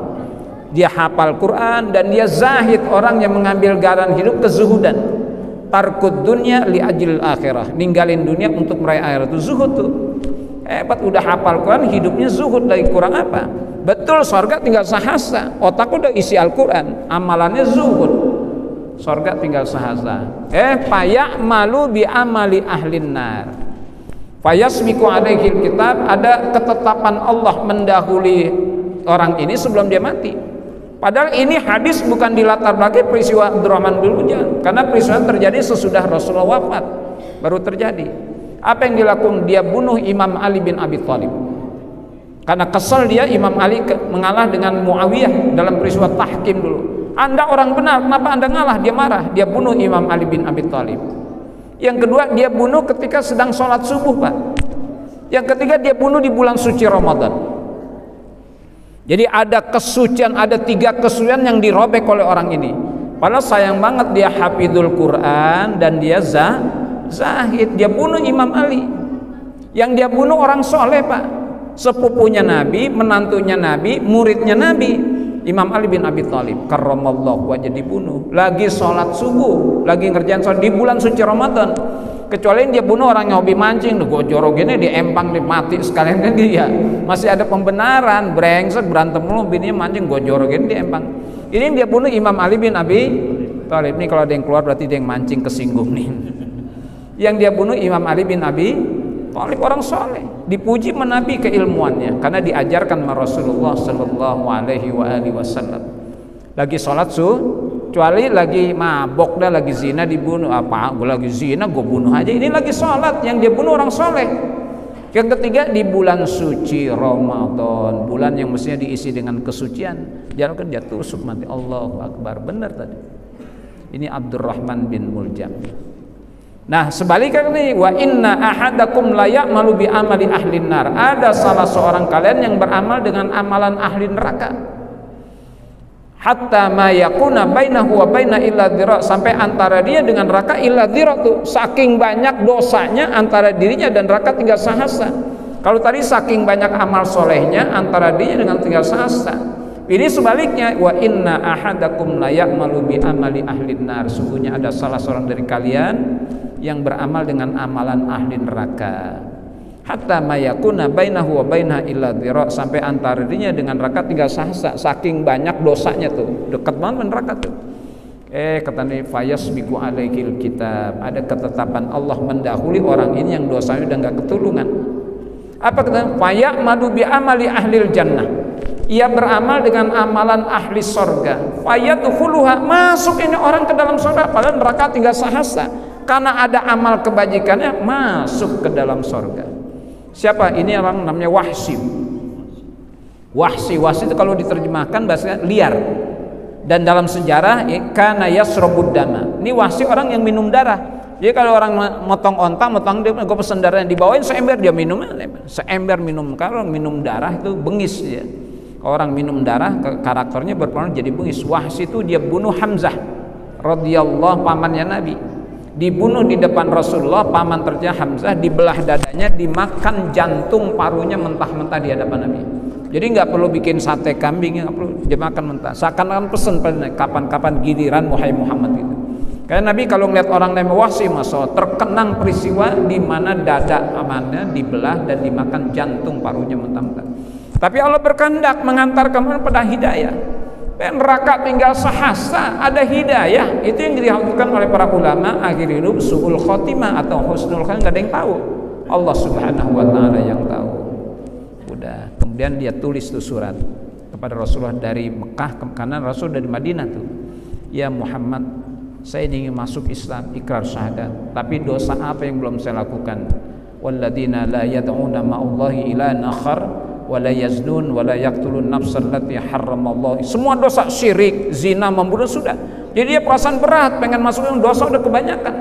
Dia hafal Quran dan dia zahid, orang yang mengambil garan hidup kezuhudan. Tarkud dunya li ajil akhirah, ninggalin dunia untuk meraih akhirat. Itu zuhud tuh. Hebat, udah hafal Quran, hidupnya zuhud, lagi kurang apa? Betul, surga tinggal sahasa, otak udah isi Al-Quran, amalannya zuhud, surga tinggal sahasa. Payak malu bi amali ahlin nar, fayasmiku alaihil kitab, ada ketetapan Allah mendahului orang ini sebelum dia mati. Padahal ini hadis bukan dilatar belakang peristiwa Abdurrahman bin Hujan, karena peristiwa terjadi sesudah Rasulullah wafat, baru terjadi. Apa yang dilakukan? Dia bunuh Imam Ali bin Abi Thalib. Karena kesal dia, Imam Ali mengalah dengan Muawiyah dalam peristiwa tahkim dulu. Anda orang benar, kenapa Anda ngalah? Dia marah, dia bunuh Imam Ali bin Abi Thalib. Yang kedua, dia bunuh ketika sedang sholat subuh, Pak. Yang ketiga, dia bunuh di bulan suci Ramadan. Jadi ada kesucian, ada 3 kesucian yang dirobek oleh orang ini. Padahal sayang banget dia hafidul Quran dan dia zahid. Dia bunuh Imam Ali. Yang dia bunuh orang soleh, Pak, sepupunya Nabi, menantunya Nabi, muridnya Nabi, Imam Ali bin Abi Thalib karramallahu wajah, dibunuh lagi sholat subuh, lagi ngerjain sholat di bulan suci Ramadan. Kecuali dia bunuh orang yang hobi mancing, gue jorok gini, dia empang, dia mati sekalian kan dia. Masih ada pembenaran, brengsek berantem mulu, bininya mancing, gue jorok gini, dia empang. Ini dia bunuh Imam Ali bin Abi Thalib. Ini kalau ada yang keluar berarti dia yang mancing, kesinggung nih. Yang dia bunuh Imam Ali bin Abi Thalib, orang soleh, dipuji menabi keilmuannya karena diajarkan sama Rasulullah Sallallahu Alaihi Wasallam. Lagi sholat kecuali lagi mabok dah, lagi zina dibunuh. Apa? Gue lagi zina, gue bunuh aja. Ini lagi sholat, yang dia bunuh orang soleh. Yang ketiga, di bulan suci Ramadan, bulan yang mestinya diisi dengan kesucian, dia kan dia tusuk mati. Allahu Akbar, benar tadi. Ini Abdurrahman bin Muljam. Nah, sebaliknya nih, wa inna ahadakum la ya'malu bi amali ahlin nar. Ada salah seorang kalian yang beramal dengan amalan ahli neraka. Hatta ma yakuna bainahu wa baina illa dhira, sampai antara dia dengan neraka illa dhira tuh, saking banyak dosanya antara dirinya dan neraka tinggal sahasa. Kalau tadi saking banyak amal solehnya antara dia dengan tinggal sahasa. Ini sebaliknya, wa inna ahadakum la ya'malu bi amali ahlin nar. Sungguhnya ada salah seorang dari kalian yang beramal dengan amalan ahli neraka. Hatta mayakuna bainahu wa bainaha illa dhira, sampai antara dirinya dengan neraka tinggal sahasa, saking banyak dosanya tuh, dekat banget neraka tuh. Kata nih, fayasbiqu alaihil kitab, ada ketetapan Allah mendahului orang ini yang dosanya udah enggak ketulungan. Apa kata? Fayamadu bi amali ahlil jannah, ia beramal dengan amalan ahli sorga. Fayadkhuluha, masuk ini orang ke dalam sorga, padahal neraka tinggal sahasa. Karena ada amal kebajikannya, masuk ke dalam sorga. Siapa? Ini orang namanya Wahsy. Wahsy itu kalau diterjemahkan bahasanya liar. Dan dalam sejarah kana yasrabud dama. Ini Wahsy orang yang minum darah. Jadi kalau orang motong onta, dia gue pesen darahnya, dibawain seember dia minum, seember minum. Kalau minum darah itu bengis ya. Orang minum darah karakternya berpengaruh jadi bengis. Wahsy itu dia bunuh Hamzah radhiyallahu, pamannya Nabi. Dibunuh di depan Rasulullah, paman terjah Hamzah, dibelah dadanya, dimakan jantung parunya mentah-mentah di hadapan Nabi. Jadi nggak perlu bikin sate kambing, nggak perlu, dimakan mentah. Seakan-akan pesen pada kapan-kapan giliran wahai Muhammad gitu. Karena Nabi kalau ngeliat orang namanya Wahsy, masya Allah, terkenang peristiwa di mana dada amannya dibelah dan dimakan jantung parunya mentah-mentah. Tapi Allah berkehendak mengantarkan pada hidayah. Neraka tinggal sahasa, ada hidayah. Itu yang dilakukan oleh para ulama akhir hidup, su'ul khotimah atau husnul khotimah, nggak ada yang tahu, Allah Subhanahu wa ta'ala yang tahu. Udah, kemudian dia tulis tuh surat kepada Rasulullah dari Mekah, karena Rasul dari Madinah tuh. Ya Muhammad, saya ingin masuk Islam, ikrar syahadat, tapi dosa apa yang belum saya lakukan? Walladzina la yad'una ma'allahi ilahan akhar wala yaznun wala yaqtulun nafsan allati harramallahu. Semua dosa syirik, zina, membunuh sudah. Jadi dia perasaan berat pengen masuk, dosa udah kebanyakan.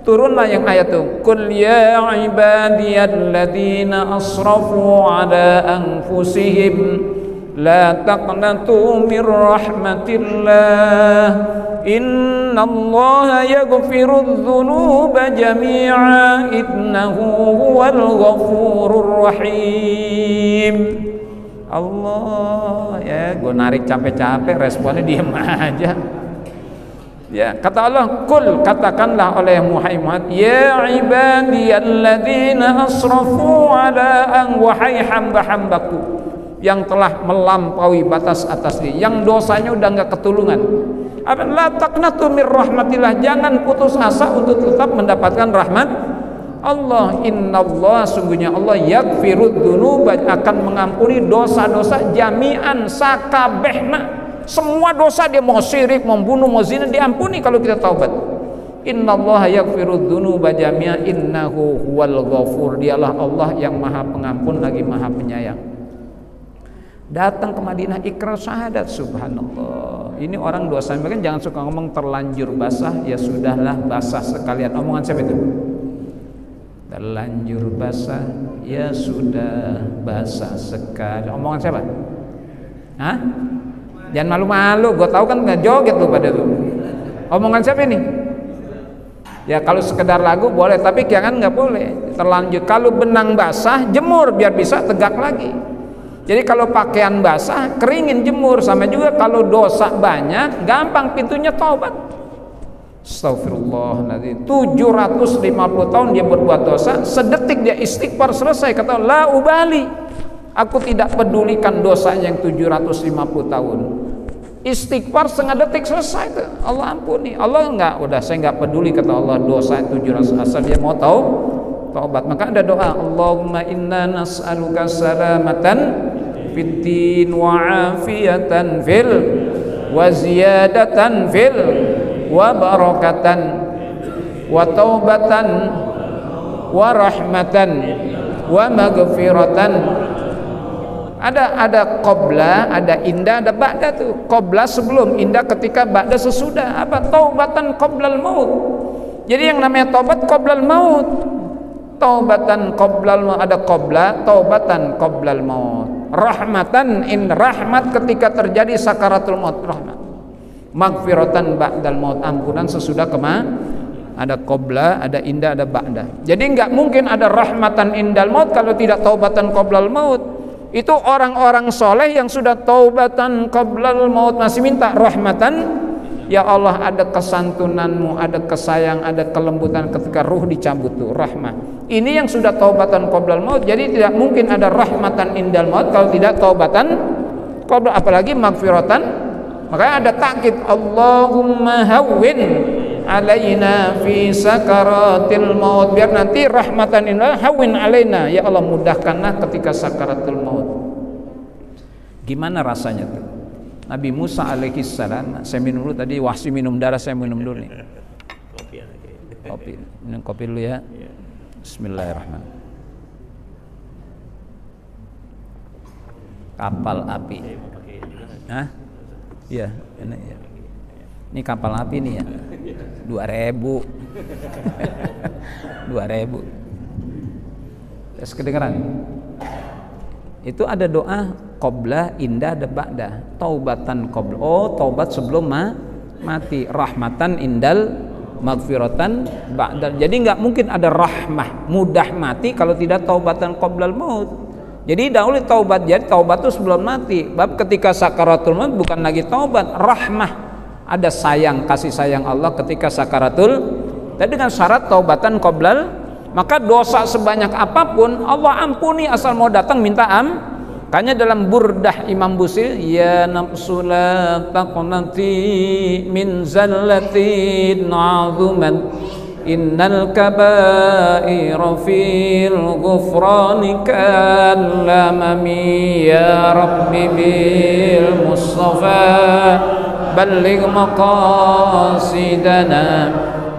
Turunlah yang ayat itu, qul ya ibadiyalladzina asrafu ala anfusihim la taqnatu mir rahmatillah innallaha yaghfirudz dzunuba jami'a innahu huwal ghafurur rahim. Allah ya, gue narik capek-capek, responnya diem aja. Ya, kata Allah, "Qul," katakanlah oleh Muhammad, "Ya ibadiyalladzina asrafu ala wahai hamba-hambaku yang telah melampaui batas atas diri, yang dosanya udah enggak ketulungan. Apa la taqnatu mir rahmatillah, jangan putus asa untuk tetap mendapatkan rahmat Allah. Innallaha, sungguhnya Allah, yaghfirud dzunuba, akan mengampuni dosa-dosa jami'an sakabehna. Semua dosa, dia mau syirik, mau bunuh, mau zina, diampuni kalau kita taubat. Innallaha yaghfirud dzunuba jami'an innahu huwal ghafur, dialah Allah yang maha pengampun lagi maha penyayang. Datang ke Madinah ikrar syahadat, subhanallah. Ini orang dosa, kan jangan suka ngomong terlanjur basah, ya sudahlah basah sekalian. Omongan siapa itu? Terlanjur basah, ya sudah basah sekali. Omongan siapa? Hah? Jangan malu-malu, gue tahu kan nggak joget lu pada tuh. Omongan siapa ini? Ya kalau sekedar lagu boleh, tapi jangan, nggak boleh terlanjur. Kalau benang basah, jemur biar bisa tegak lagi. Jadi kalau pakaian basah, keringin, jemur. Sama juga kalau dosa banyak, gampang pintunya taubat. Astagfirullahaladzim, 750 tahun dia berbuat dosa, sedetik dia istighfar selesai. Kata la ubali, aku tidak pedulikan dosa yang 750 tahun. Istighfar setengah detik selesai itu, Allah ampuni. Allah enggak, udah saya enggak peduli, kata Allah, dosa 700, asal dia mau tahu taubat. Maka ada doa, Allahumma inna nas'aluka salamatan fid din wa afiyatan fil wa ziyadatan fil wa barakatan wa taubatan wa rahmatan wa maghfiratan. Ada qabla, ada indah, ada ba'da tuh. Qabla sebelum, indah ketika, ba'da sesudah. Apa? Taubatan qablal maut. Jadi yang namanya taubat qablal maut. Taubatan qablal maut, ada qabla, taubatan qablal maut. Rahmatan, in rahmat ketika terjadi sakaratul maut, rahmat. Maghfiratan ba'dal maut, ampunan sesudah ada qabla, ada indah, ada ba'da. Jadi enggak mungkin ada rahmatan indal maut kalau tidak taubatan qablal maut. Itu orang-orang soleh yang sudah taubatan qablal maut masih minta rahmatan. Ya Allah, ada kesantunanmu, ada kesayang, ada kelembutan ketika ruh dicabut tuh, rahmah. Ini yang sudah taubatan qablal maut. Jadi tidak mungkin ada rahmatan indal maut kalau tidak taubatan qabla, apalagi maghfiratan. Makanya ada takkid, Allahumma hawwin alaina fi sakaratil maut, biar nanti rahmatan inna hawwin alaina, ya Allah mudahkanlah ketika sakaratul maut. Gimana rasanya tuh? Nabi Musa alaihi salam, saya minum dulu tadi, Wahsi minum darah, saya minum dulu nih. Kopi, minum kopi dulu ya. Bismillahirrahmanirrahim. Kapal api. Hah? Iya, ini ya. Ini kapal api nih ya. 2000. 2000. Terus kedengeran? Itu ada doa qabla, indah, ada ba'da. Taubatan qabla. Oh, taubat sebelum mati. Rahmatan indal, maghfiratan ba'da. Jadi nggak mungkin ada rahmah mudah mati kalau tidak taubatan qablal maut. Jadi dahulu taubat, jadi taubat itu sebelum mati. Bab ketika sakaratul maut bukan lagi taubat, rahmah. Ada sayang, kasih sayang Allah ketika sakaratul. Dan dengan syarat taubatan qoblal, maka dosa sebanyak apapun Allah ampuni asal mau datang minta Makanya dalam Burdah Imam Busiri, ya nafsu la taqnati min zallatin azuman innal kaba'ira fil ghufrani kallamami ya rabbi bil mustafa balligh maqasidana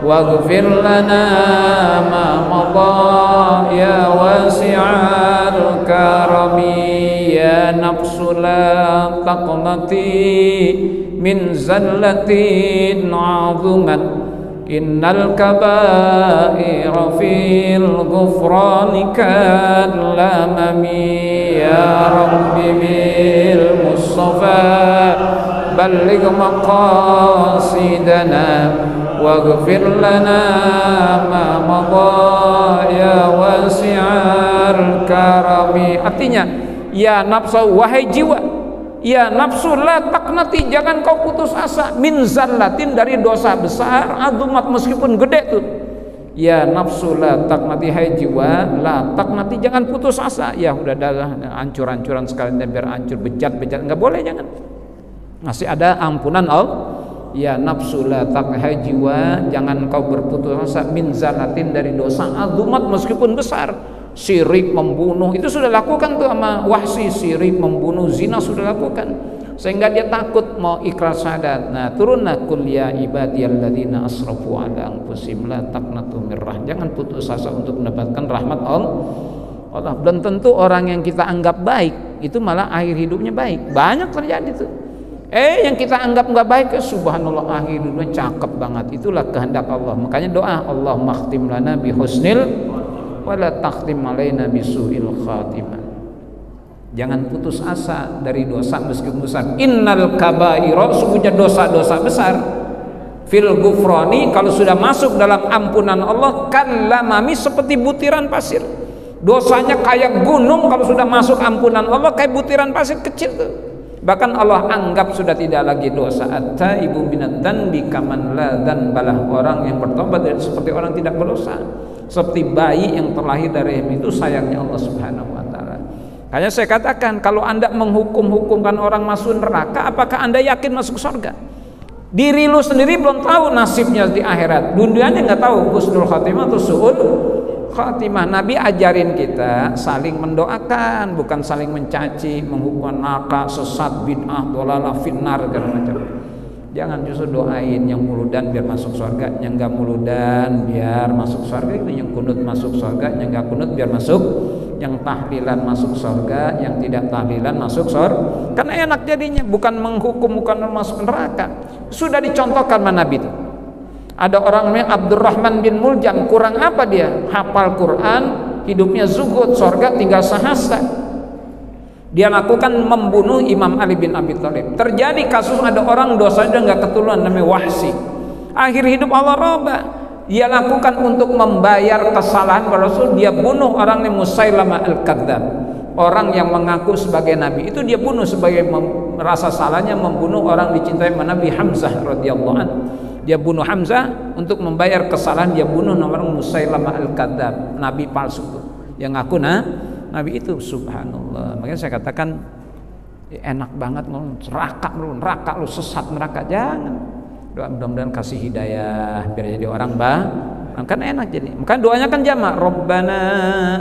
waghfir lana ma madha ya wasi'al karami ya nafsu la taqnati min zallatin azuman innal kaba'ira fil ghufrani kallamami ya rabbi bil mustafa balligh maqasidana waghfir lana ma madha ya wasi'al karami. Artinya, ya nafsu, wahai jiwa, ya nafsu la taqnati, jangan kau putus asa, min zallatin, dari dosa besar, azumat, meskipun gede tuh. Ya nafsu la taqnati, hai jiwa, la taqnati, jangan putus asa. Ya udah hancur-hancuran sekalian biar hancur, bejat-bejat nggak boleh, jangan. Masih ada ampunan Allah. Ya nafsu la taqnati, hai jiwa, jangan kau berputus asa, min zallatin, dari dosa, azumat, meskipun besar. Syirik, membunuh, itu sudah lakukan tuh sama Wahsy. Syirik, membunuh, zina sudah lakukan, sehingga dia takut mau ikrar syahadat. Nah, turunlah kul ya ibadiyalladzina asrafu ala anfusihim la taqnatu mir rahmah, jangan putus asa untuk mendapatkan rahmat Allah. Belum tentu orang yang kita anggap baik itu malah akhir hidupnya baik. Banyak terjadi tuh. Yang kita anggap nggak baik, subhanallah akhir hidupnya cakep banget. Itulah kehendak Allah. Makanya doa, Allahumma khtim lana bi husnil wala takhtim alaina bisu'il khatimah. Jangan putus asa dari dosa meskipun besar. Innal kabaira, sungguhnya dosa-dosa besar, fil ghufrani, kalau sudah masuk dalam ampunan Allah, kallamami, seperti butiran pasir. Dosanya kayak gunung, kalau sudah masuk ampunan Allah kayak butiran pasir kecil tuh. Bahkan Allah anggap sudah tidak lagi dosa. At-taibu minadz dzanbi kaman la dzanbalah, orang yang bertobat seperti orang tidak berdosa, seperti bayi yang terlahir dari itu. Sayangnya Allah Subhanahu wa taala. Hanya saya katakan, kalau Anda menghukum-hukumkan orang masuk neraka, apakah Anda yakin masuk surga? Diri lu sendiri belum tahu nasibnya di akhirat. Dunianya nggak tahu husnul khatimah atau su'ul khatimah. Nabi ajarin kita saling mendoakan, bukan saling mencaci, menghukum neraka, sesat, bid'ah, dhalalah, finnar, segala macam. Jangan, justru doain yang muludan biar masuk surga, yang enggak muludan biar masuk surga. Itu yang kunut masuk surga, yang enggak kunut biar masuk, yang tahlilan masuk surga, yang tidak tahlilan masuk surga. Karena enak jadinya, bukan menghukum, bukan masuk neraka. Sudah dicontohkan sama Nabi itu. Ada orang namanya Abdurrahman bin Muljam, kurang apa dia? Hafal Quran, hidupnya zuhud, surga tinggal sahasta. Dia lakukan membunuh Imam Ali bin Abi Thalib. Terjadi kasus ada orang dosanya nggak keturunan, namanya Wahsy. Akhir hidup Allah robah. Dia lakukan untuk membayar kesalahan Rasul. Dia bunuh orang yang Musailamah al-Kadzdzab, orang yang mengaku sebagai nabi. Itu dia bunuh sebagai merasa salahnya membunuh orang dicintai Nabi Hamzah radhiyallahu anhu. Dia bunuh Hamzah untuk membayar kesalahan. Dia bunuh orang Musailamah al-Kadzdzab, nabi palsu itu, yang ngaku nabi itu. Subhanallah. Makanya saya katakan enak banget ngomong neraka lu sesat neraka. Jangan. Doa mudah-mudahan kasih hidayah biar jadi orang kan enak jadi. Maka doanya kan jamak, Rabbana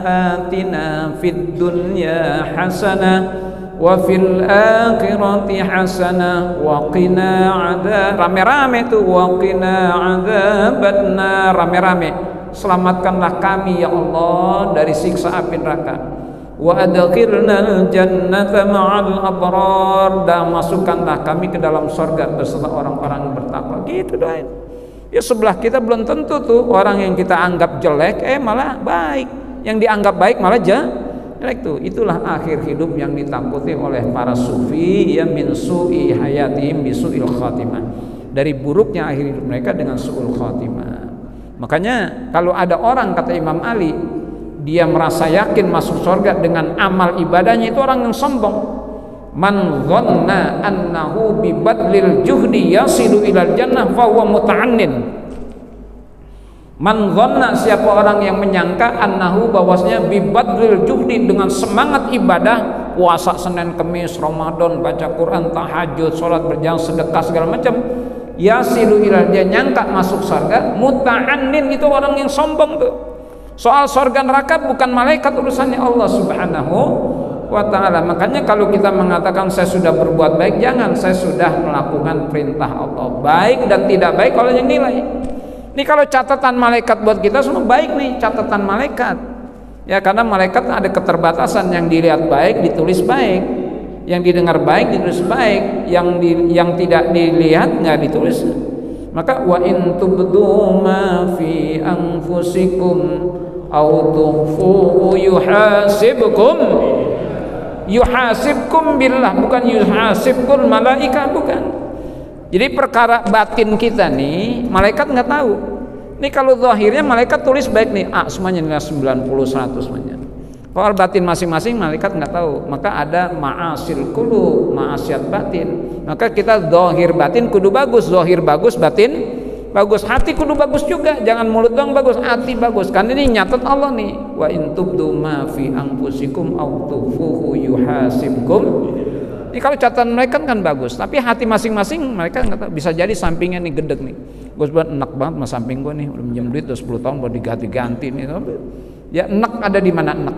atina fid dunya hasanah wa fil akhirati hasanah wa qina adzab. Rame-rame tuh, wa qina adzabannar, rame-rame. Selamatkanlah kami ya Allah dari siksa api neraka. Wa adkhilnal jannata ma'al abrar, dan masukkanlah kami ke dalam surga bersama orang-orang yang bertakwa. Gitu doain. Ya sebelah kita belum tentu tuh orang yang kita anggap jelek malah baik, yang dianggap baik malah jelek tuh. Itulah akhir hidup yang ditakuti oleh para sufi, ya min su'i hayatihim bisu'il khatimah, dari buruknya akhir hidup mereka dengan su'ul khatimah. Makanya kalau ada orang, kata Imam Ali, dia merasa yakin masuk surga dengan amal ibadahnya, itu orang yang sombong. Man dhanna annahu bi badlil juhdi yasilu ilal jannah fa huwa muta'annin. Man dhanna, siapa orang yang menyangka, annahu, bahwasanya, bi badlil juhdi, dengan semangat ibadah, puasa Senin Kamis, Ramadan, baca Quran, tahajud, salat berjamaah, sedekah segala macam, yasilu ilal, dia nyangka masuk surga. Muta'annin itu orang yang sombong tuh. Soal surga neraka bukan malaikat, urusannya Allah Subhanahu wa ta'ala. Makanya kalau kita mengatakan saya sudah berbuat baik, jangan, saya sudah melakukan perintah Allah. Baik dan tidak baik kalau yang nilai. Ini kalau catatan malaikat buat kita semua baik nih, catatan malaikat. Ya, karena malaikat ada keterbatasan, yang dilihat baik ditulis baik, yang didengar baik ditulis baik, yang tidak dilihat nggak ditulis. Maka wa in tubdu ma fi anfusikum aw tukhfuhu yuhasibkum billah, bukan yuhasibkul malaikah, bukan. Jadi perkara batin kita nih malaikat nggak tahu. Ini kalau zahirnya malaikat tulis baik nih, semuanya nilai 90 100 semuanya. Soal batin masing-masing malaikat nggak tahu. Maka ada ma'asil qulub, maasiat batin. Maka kita zahir batin kudu bagus, zahir bagus, batin bagus. Hati kudu bagus juga, jangan mulut doang bagus, hati bagus. Kan ini nyatet Allah nih. Wa in tubdu ma fi anfusikum aw tukhfuhu yuhasibkum. Ini kalau catatan mereka kan bagus, tapi hati masing-masing mereka nggak tahu. Bisa jadi sampingnya nih gedeg nih. Gue sebenarnya enak banget sama samping gue nih, udah minjem duit udah 10 tahun baru diganti-ganti nih. Ya enak ada di mana enak.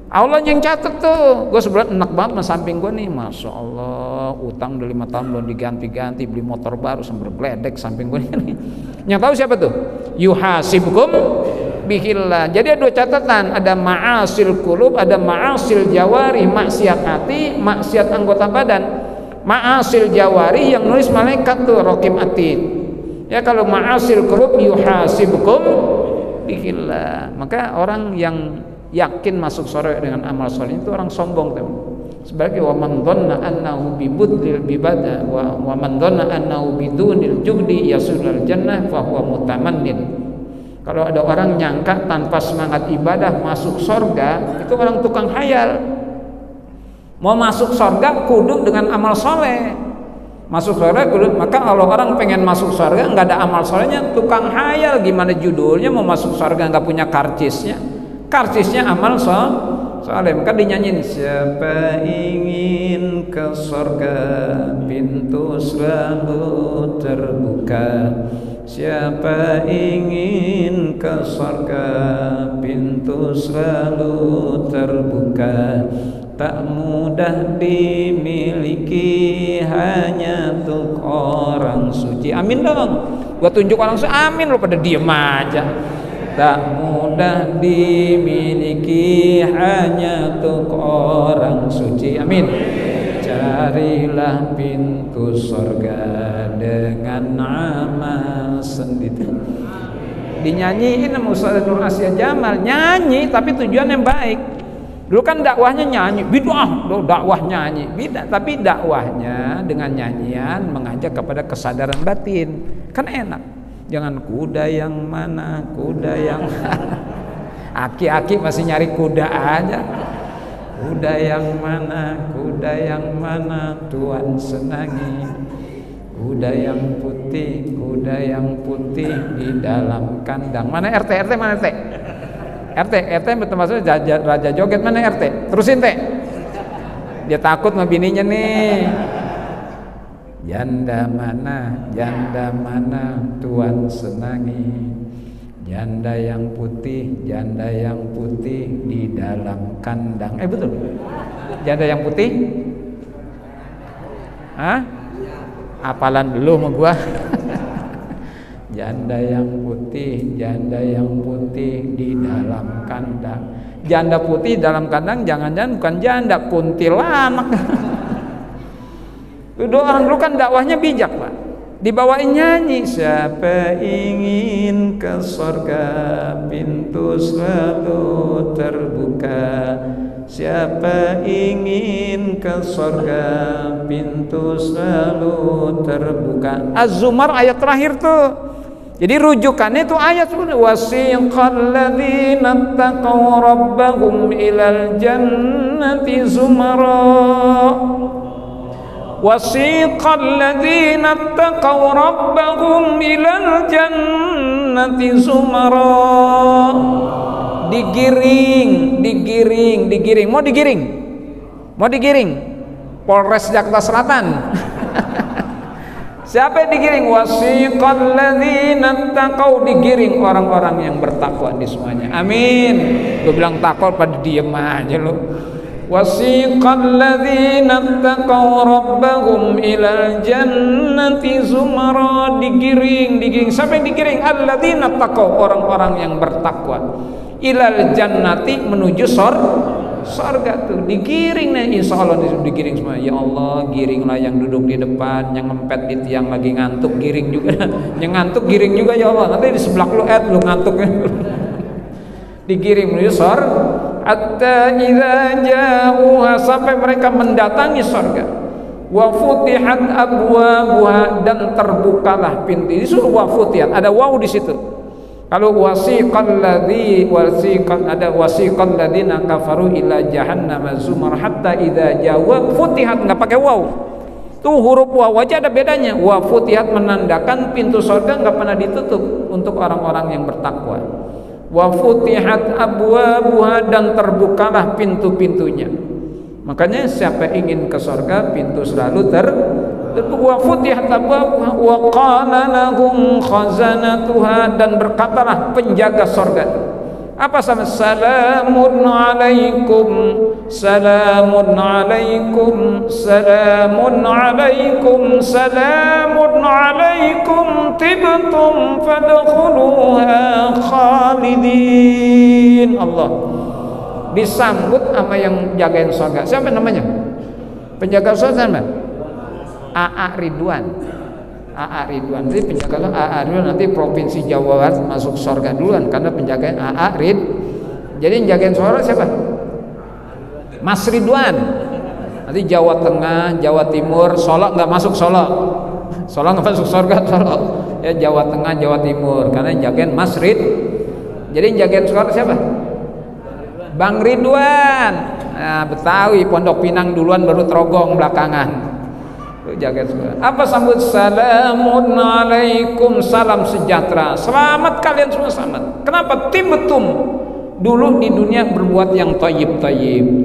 Allah yang catat tuh, gue sebenarnya enak banget sama samping gue nih, masya Allah, utang udah 5 tahun belum diganti-ganti, beli motor baru sambil gledek samping gue nih. Yang tahu siapa tuh? Yuhasibkum bihillah. Jadi ada 2 catatan, ada ma'asil qulub, ada ma'asil jawari, maksiat hati, maksiat anggota badan. Ma'asil jawari yang nulis malaikat tuh, raqib atid. Ya kalau ma'asil qulub yuhasibkum bihillah. Maka orang yang yakin masuk surga dengan amal soleh itu orang sombong, teman. Sebagai wa man dhanna annahu bi budlil bibada wa man dhanna annahu bidunil jugdi yasulul jannah fa huwa mutamannin. Kalau ada orang nyangka tanpa semangat ibadah masuk surga, itu orang tukang hayal. Mau masuk surga kudu dengan amal soleh. Masuk surga kudu, maka kalau orang pengen masuk surga nggak ada amal solehnya, tukang hayal. Gimana judulnya mau masuk surga nggak punya karcisnya? Karcisnya amal soleh. Maka dinyanyiin, siapa ingin ke surga pintu selalu terbuka. Siapa ingin ke surga pintu selalu terbuka. Tak mudah dimiliki hanya untuk orang suci. Amin dong. Gua tunjuk orang suci, amin, lo pada diem aja. Tak mudah dimiliki hanya untuk orang suci. Amin. Carilah pintu surga dengan amal sendiri. Dinyanyiin sama Ustaz Nur Asia Jamal, nyanyi tapi tujuan yang baik. Dulu kan dakwahnya nyanyi, bid'ah, dakwah nyanyi, bid'ah, tapi dakwahnya dengan nyanyian mengajak kepada kesadaran batin. Kan enak. Jangan kuda yang mana, kuda yang aki-aki masih nyari kuda aja. Kuda yang mana, kuda yang mana Tuhan senangi. Kuda yang putih di dalam kandang. Mana RT, mana RT? RT betul maksudnya raja joget, mana RT? Terusin teh. Dia takut sama bininya nih. Janda mana Tuhan senangi. Janda yang putih di dalam kandang. Betul. Janda yang putih? Hah? Apalan dulu sama gua. Janda yang putih di dalam kandang. Janda putih dalam kandang, jangan-jangan bukan janda, kuntilanak. Dulu orang dulu kan dakwahnya bijak, Pak. Dibawain nyanyi, siapa ingin ke surga pintu selalu terbuka. Siapa ingin ke surga pintu selalu terbuka. Az-Zumar ayat terakhir tuh. Jadi rujukannya itu ayat sebenarnya, wasiqal ladzina taqaw rabbahum ilal jannati zumara. Wasiqal ladzina taqaw rabbahum ilal jannati zumara. Digiring. Mau digiring. Polres Jakarta Selatan. Siapa yang digiring? Wasiqal ladzina taqaw, digiring orang-orang yang bertakwa di semuanya. Amin. Gue bilang takwa pada diem aja lo. Wasiqal ladzina taqaw rabbahum ilal jannati zumara. Digiring. Siapa yang digiring? Alladzina taqaw, orang-orang yang bertakwa. Ilal jannati, menuju surga tuh. Digiring nih, insya Allah digiring semua. Ya Allah, giringlah yang duduk di depan, yang ngempet di tiang lagi ngantuk, giring juga. Yang ngantuk giring juga ya Allah. Nanti di sebelah lu ngantuk. Digiring menuju surga. Hatta idza ja'uha, sampai mereka mendatangi surga. Wa futihat abwabuha, dan terbukalah pintu. Disuruh wa futihat, ada waw di situ. Kalau wasiqal ladzina kafaru ila jahannam zumar hatta idza jawa futihat, enggak pakai waw. Tuh huruf waw aja ada bedanya. Wa futihat menandakan pintu surga enggak pernah ditutup untuk orang-orang yang bertakwa. Wa futihat abwabuha, dan terbukalah pintu-pintunya. Makanya siapa ingin ke surga, pintu selalu terbuka. Wa futihat abwabuha wa qala lahum khazanatuha, dan berkatalah penjaga surga. Apa sama? Salamun alaikum, salamun alaikum, salamun alaikum, salamun alaikum, tibtum fadkhuluha khalidin. Allah disambut sama yang jagain surga. Siapa namanya? Penjaga surga siapa? AA Ridwan. AA Ridwan. Jadi penjaga AA Ridwan, nanti provinsi Jawa Barat masuk surga duluan karena penjaga AA Rid. Jadi yang jagain surga siapa? Mas Ridwan. Nanti Jawa Tengah, Jawa Timur, Solo nggak masuk Solo. Solo nggak masuk surga Solo. Ya Jawa Tengah, Jawa Timur karena yang jagain Mas Rid. Jadi yang jagain surga siapa? Bang Ridwan. Nah, Betawi, Pondok Pinang duluan baru Trogong belakangan. Jaga surga. Apa sambut? Salamun alaikum, salam sejahtera. Selamat kalian semua, selamat. Kenapa? Tibtum. Dulu di dunia berbuat yang thayyib.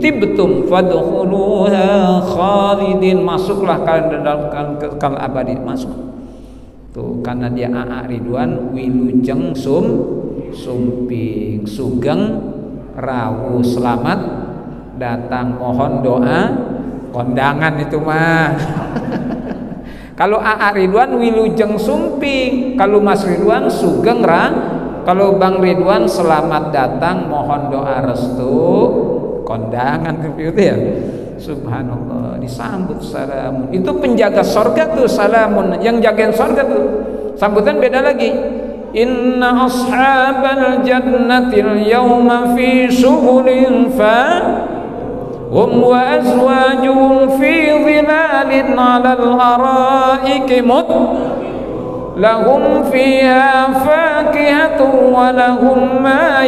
Tibtum fadkhuluha khalidin. Masuklah kalian dalam kekal abadi, masuk. Tuh, karena dia AA Ridwan, wilujeng sumping, sugeng rawu, selamat datang, mohon doa, kondangan itu mah. Kalau AA Ridwan wilujeng sumping, kalau Mas Ridwan sugeng kalau Bang Ridwan selamat datang, mohon doa restu, kondangan gitu ya. Subhanallah, disambut salamun. Itu penjaga surga tuh salamun, yang jagain surga tuh. Sambutan beda lagi. Inna ashabal jannatil yawma fi syughulin hum wa azwajuhum fi dhilalin 'alal araiki lahum fiha fakihatun wa lahum ma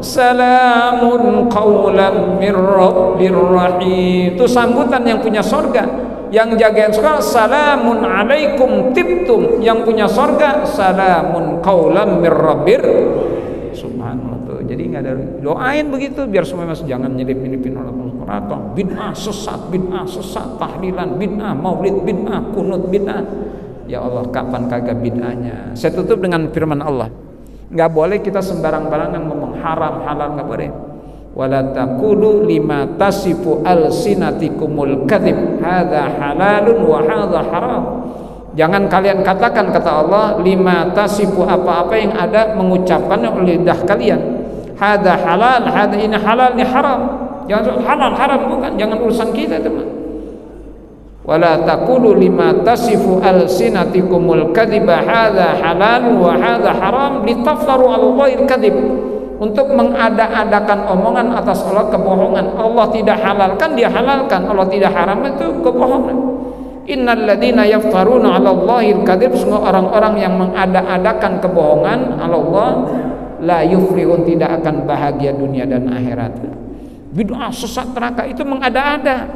salamun qawlan mir rabbir rahim. Itu sambutan yang punya surga. Yang jagain surga salamun alaikum tibtum, yang punya surga salamun qaulam mir rabbir. Subhanallah tuh. Jadi nggak ada, doain begitu biar semua masuk, jangan nyelip-nyelipin orang atau bid'ah sesat, tahlilan bid'ah, maulid bid'ah, kunut bid'ah. Ya Allah, kapan kagak bid'ahnya? Saya tutup dengan firman Allah. Nggak boleh kita sembarang-barangan ngomong haram halal, nggak boleh. Wala taqulu lima tasifu alsinatikumul kadzib hadza halalun wa hadza haram. Jangan kalian katakan, kata Allah, lima tasifu, apa-apa yang ada mengucapkan oleh lidah kalian, hadza halal, hadza ini halal, ini haram. Jangan halal haram, bukan, jangan urusan kita teman. Wala taqulu lima tasifu alsinatikumul kadziba hadza halal wa hadza haram litaftaru 'alallahi al-kadzib. Untuk mengada-adakan omongan atas Allah kebohongan. Allah tidak halalkan, dia halalkan. Allah tidak haram, itu kebohongan. Innal ladzina yaftaruna 'alallahi al-kadzib, semua orang-orang yang mengada-adakan kebohongan Allah, la yuflihun, tidak akan bahagia dunia dan akhirat. Bid'ah sesat neraka, itu mengada-ada.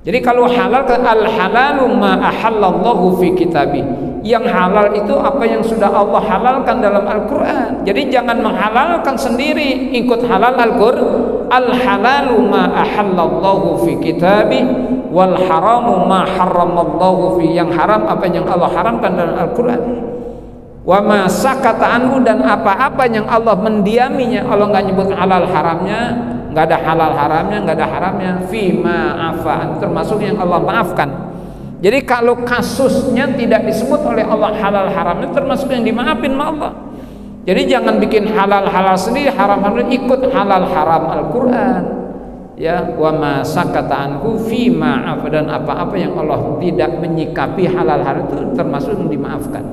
Jadi kalau halal, al-halalu ma ahallallahu fi kitabih. Yang halal itu apa yang sudah Allah halalkan dalam Al-Quran. Jadi jangan menghalalkan sendiri, ikut halal Al-Quran. Al-halalu ma ahallallahu fi kitabih, wal haramu ma harramallahu fi. Yang haram apa yang Allah haramkan dalam Al-Quran. Wa ma sakata anhu, dan apa-apa yang Allah mendiaminya. Allah nggak nyebut halal haramnya, nggak ada halal haramnya, nggak ada haramnya. Fima afaan, termasuk yang Allah maafkan. Jadi kalau kasusnya tidak disebut oleh Allah halal haramnya, termasuk yang dimaafin sama Allah. Jadi jangan bikin halal halal sendiri, haram haram, ikut halal haram Al-Quran. Ya, wa ma sakata anhu fima afa, dan apa-apa yang Allah tidak menyikapi halal haram itu termasuk yang dimaafkan.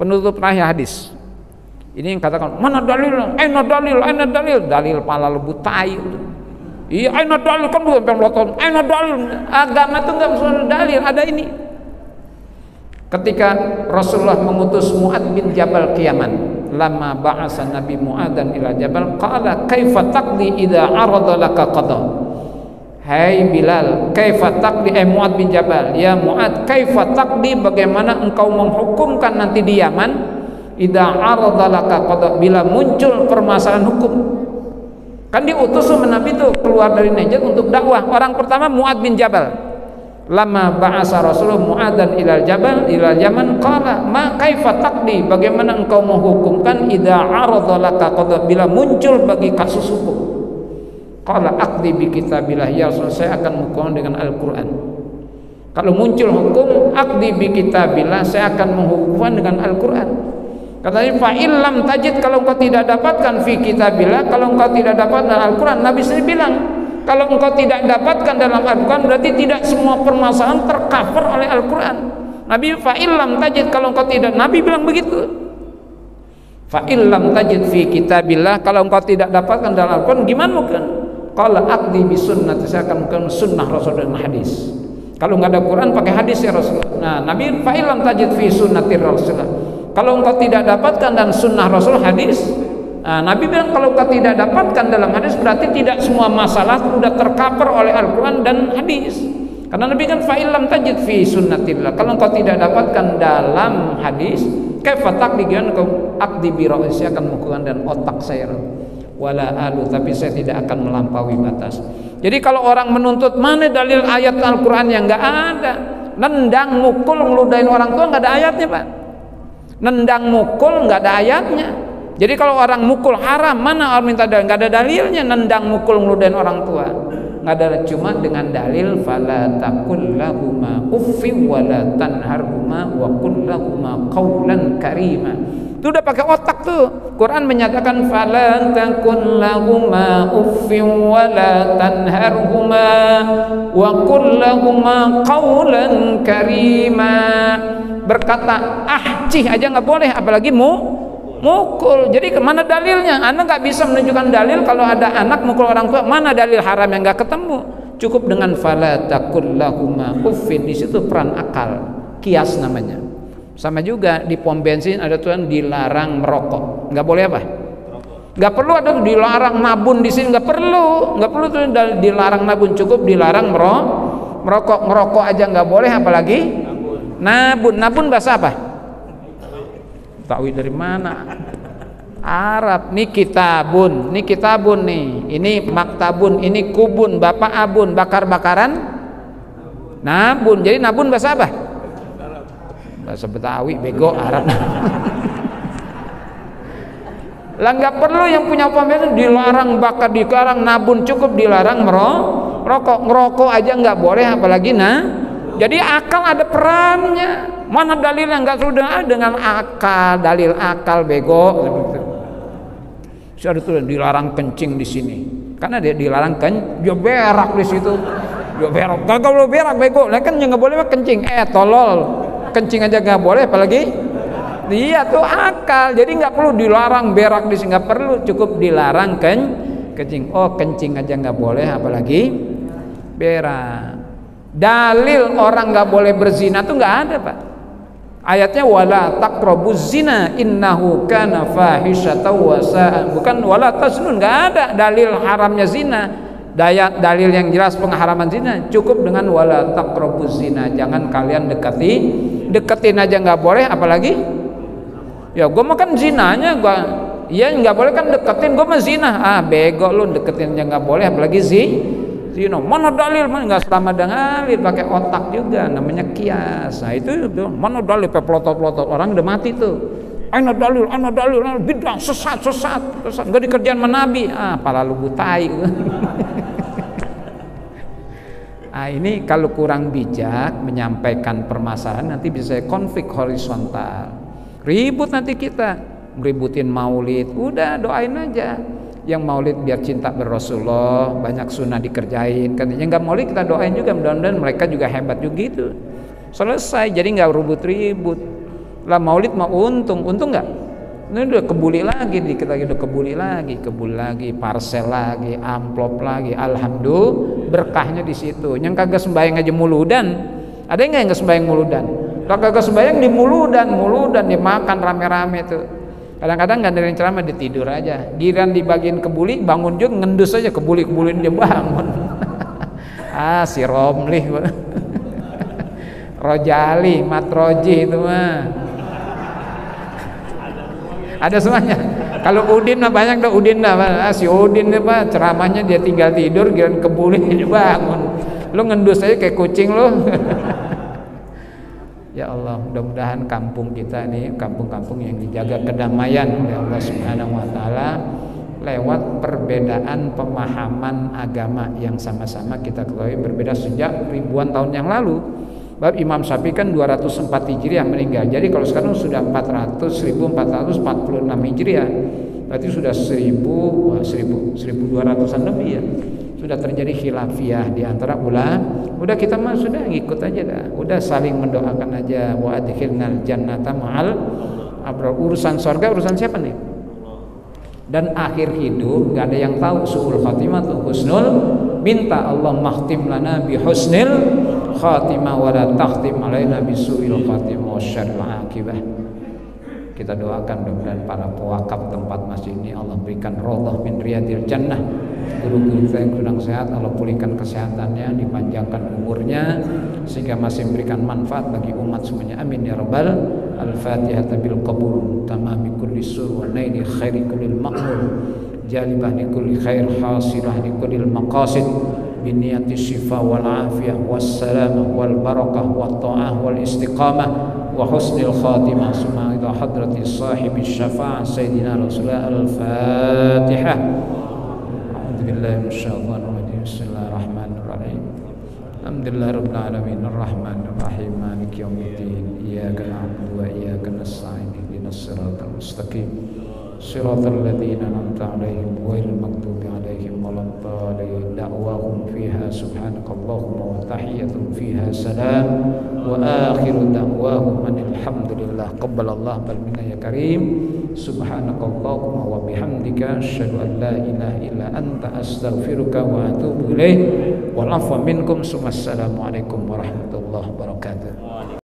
Penutup terakhir hadis. Ini yang katakan, mana dalil? Aina dalil? Aina dalil? Dalil pala lebu tai. Iya, aina dalil, kan bukan peloton. Aina dalil? Agama itu enggak mesti dalil, ada ini. Ketika Rasulullah mengutus Mu'ad bin Jabal ke Yaman, lama ba'asa Nabi Mu'adan ila Jabal, qala kaifa taqdi idza arada laka qada. Hai Bilal, kaifa taqdi, Mu'ad bin Jabal, ya Mu'ad, kaifa taqdi, bagaimana engkau menghukumkan nanti di Yaman, idza arada laka qada, bila muncul permasalahan hukum. Kan diutus sama Nabi itu keluar dari Najd untuk dakwah. Orang pertama Mu'ad bin Jabal. Lama ba'asa Rasulullah Mu'adan ilal Jabal ilal Yaman, qala ma kaifa taqdi, bagaimana engkau menghukumkan idza arada laka qada, bila muncul bagi kasus hukum. Qala aqdi bi kitabillah, ya Rasul, saya akan menghukum dengan Al-Qur'an. Kalau muncul hukum, aqdi bi kitabillah, saya akan menghukum dengan Al-Qur'an. Katanya fa illam tajid, kalau engkau tidak dapatkan fi kitabillah, kalau engkau tidak dapat dalam Al-Qur'an, Nabi sendiri bilang, kalau engkau tidak dapatkan dalam Al-Quran, berarti tidak semua permasalahan tercover oleh Al-Quran. Nabi fa'illam tajid, kalau engkau tidak, Nabi bilang begitu. Fa'illam tajid fi kitabillah, kalau engkau tidak dapatkan dalam Al-Quran, gimana mungkin? Qala aqdi bi sunnati, saya akan menggunakan sunnah Rasul dan hadis. Kalau enggak ada Quran, pakai hadis ya Rasulullah. Nah, Nabi fa'illam tajid fi sunnati Rasulullah, kalau engkau tidak dapatkan dan sunnah Rasul hadis. Nah, Nabi bilang kalau kau tidak dapatkan dalam hadis, berarti tidak semua masalah sudah tercover oleh Al-Quran dan hadis. Karena Nabi kan fa'ilam tajid fi sunnatillah, kalau kau tidak dapatkan dalam hadis, kaifa taqdi, kau aqdi bi ra'si, saya akan menghukum dan otak saya, wala alu, tapi saya tidak akan melampaui batas. Jadi kalau orang menuntut mana dalil ayat Al-Quran yang enggak ada, nendang mukul ngeludahin orang tua, enggak ada ayatnya, Pak. Nendang mukul enggak ada ayatnya. Jadi kalau orang mukul haram, mana orang minta dalil? Nggak ada dalilnya. Nendang mukul ngeludahin orang tua, nggak ada, cuma dengan dalil fala taqul lahuma uffin wala tanharhuma wa qul lahuma qawlan karima. Itu udah pakai otak tuh. Quran menyatakan fala taqul lahuma uffin wala tanharhuma wa qul lahuma qawlan karima. Berkata cih aja nggak boleh, apalagi mukul. Jadi kemana dalilnya? Anda nggak bisa menunjukkan dalil kalau ada anak mukul orang tua. Mana dalil haram yang nggak ketemu? Cukup dengan fala taqul lahuma uffin. Di situ peran akal, kias namanya. Sama juga di pom bensin ada tulisan dilarang merokok. Nggak boleh apa? Nggak perlu ada dilarang nabun di sini. Nggak perlu tuh dilarang nabun. Cukup dilarang merokok. Ngerokok aja nggak boleh, apalagi nabun bahasa apa? Tahu dari mana? Arab. Ini kitabun nih, ini maktabun, ini kubun, bapak abun, bakar-bakaran nabun. Jadi nabun bahasa apa? Bahasa Betawi, bego, Arab. Lah nggak perlu yang punya pemimpin dilarang bakar, dilarang nabun, cukup dilarang merokok. Ngerokok aja nggak boleh, apalagi jadi akal ada perannya. Mana dalil yang nggak sudah dengan akal, dalil akal, bego. Ada tuh dilarang kencing di sini, karena dia dilarang dia berak di situ, dia berak. Kalau berak bego, lah kan yang nggak boleh kencing. Tolol, kencing aja nggak boleh, apalagi iya tuh akal. Jadi nggak perlu dilarang berak di sini, nggak perlu, cukup dilarang kencing. Oh, kencing aja nggak boleh, apalagi berak. Dalil orang nggak boleh berzina tuh nggak ada, Pak. Ayatnya wala taqrabuz zina innahu kana fahisyatan wa sa'a, bukan wala tasnun. Nggak ada dalil haramnya zina. Dalil yang jelas pengharaman zina cukup dengan wala taqrabuz zina, jangan kalian deketin aja nggak boleh, apalagi ya gue makan zinanya gue, iya nggak boleh kan deketin, gue mah zina. Bego lu, deketin aja nggak boleh, apalagi zino. Mana dalil? Mana nggak selama dalil, pakai otak juga, namanya kias. Nah itu mana dalil, pelotot-pelotot orang udah mati tuh. Ana dalil, bidah, sesat, nggak dikerjain sama Nabi. Pala lu butai. Ini kalau kurang bijak menyampaikan permasalahan, nanti bisa konflik horizontal. Ribut nanti kita, ngeributin maulid. Udah doain aja. Yang maulid biar cinta Rasulullah, banyak sunnah dikerjain. Katanya nggak maulid kita doain juga, mudah-mudahan mereka juga hebat juga gitu. Selesai, jadi nggak ribut-ribut. Lah maulid mau untung nggak? Ini udah kebuli lagi, dikit lagi udah kebuli lagi, parcel lagi, amplop lagi. Alhamdulillah berkahnya di situ. Yang kagak sembahyang aja muludan, ada nggak yang sembahyang muludan? Lah kagak sembahyang di muludan dimakan rame-rame tuh. Kadang-kadang nggak ada yang ceramah, dia tidur aja. Giran di bagian kebuli, bangun juga ngendus aja kebuli-kebulin dia bangun. Si Romli, Rojali, Matroji itu mah. Ada semuanya. Kalau Udin mah banyak dah, Udin dah. Si Udin itu mah ceramahnya dia tinggal tidur, giran kebuli dia bangun. Lu ngendus aja kayak kucing lu. Ya Allah, mudah-mudahan kampung kita ini kampung-kampung yang dijaga kedamaian oleh Allah Subhanahu wa taala lewat perbedaan pemahaman agama yang sama-sama kita ketahui berbeda sejak ribuan tahun yang lalu. Bab Imam Syafi'i kan 204 Hijriah meninggal. Jadi kalau sekarang sudah 1446 Hijriah. Berarti sudah 1200-an lebih ya. Sudah terjadi khilafiyah di antara ulama. Udah kita mah sudah ngikut aja dah. Udah saling mendoakan aja, wa adkhilnal jannata ma'al abrar. Urusan surga urusan siapa nih? Dan akhir hidup gak ada yang tahu suul khatimah atau husnul. Minta Allah mahtim lana bi husnil khatimah wa la takhtim alaina bi suil khatimah wasyarril akibah. Kita doakan mudah-mudahan para pewakaf tempat masjid ini Allah berikan radhah min riyadil jannah. Guru-guru kita yang sedang sehat Allah pulihkan kesehatannya, dipanjangkan umurnya sehingga masih memberikan manfaat bagi umat semuanya. Amin ya rabbal. Al-Fatihah bil qabul tamami kulli sur wa naili khairi kullil maqbul jalibah li kulli khair hasilah li kullil maqasid biniyati syifa wal afiyah was salamah wal barakah wat ta'ah wal istiqamah wa husnil khatimah summa ila hadrati sahibi syafa'ah sayyidina Rasulullah. Al-Fatihah. A'udzubillahi minasyaitonir rajim. Bismillahirrahmanirrahim. Alhamdulillahirabbil alamin arrahmanir rahim maliki yaumiddin iyyaka na'budu wa iyyaka nasta'in ihdinas siratal mustaqim siratal ladzina an'amta 'alaihim ghairil maghdubi 'alaihim waladdallin. Da'wahum fiha subhanakallahumma wa tahiyyatuhum fiha salam wa akhiru da'wahum alhamdulillah qabbalallahu bal minna ya karim. Subhanakallahumma wa bihamdika asyhadu an la ilaha illa anta astaghfiruka wa atubu ilaik. Wal afwa minkum. Assalamualaikum warahmatullahi wabarakatuh.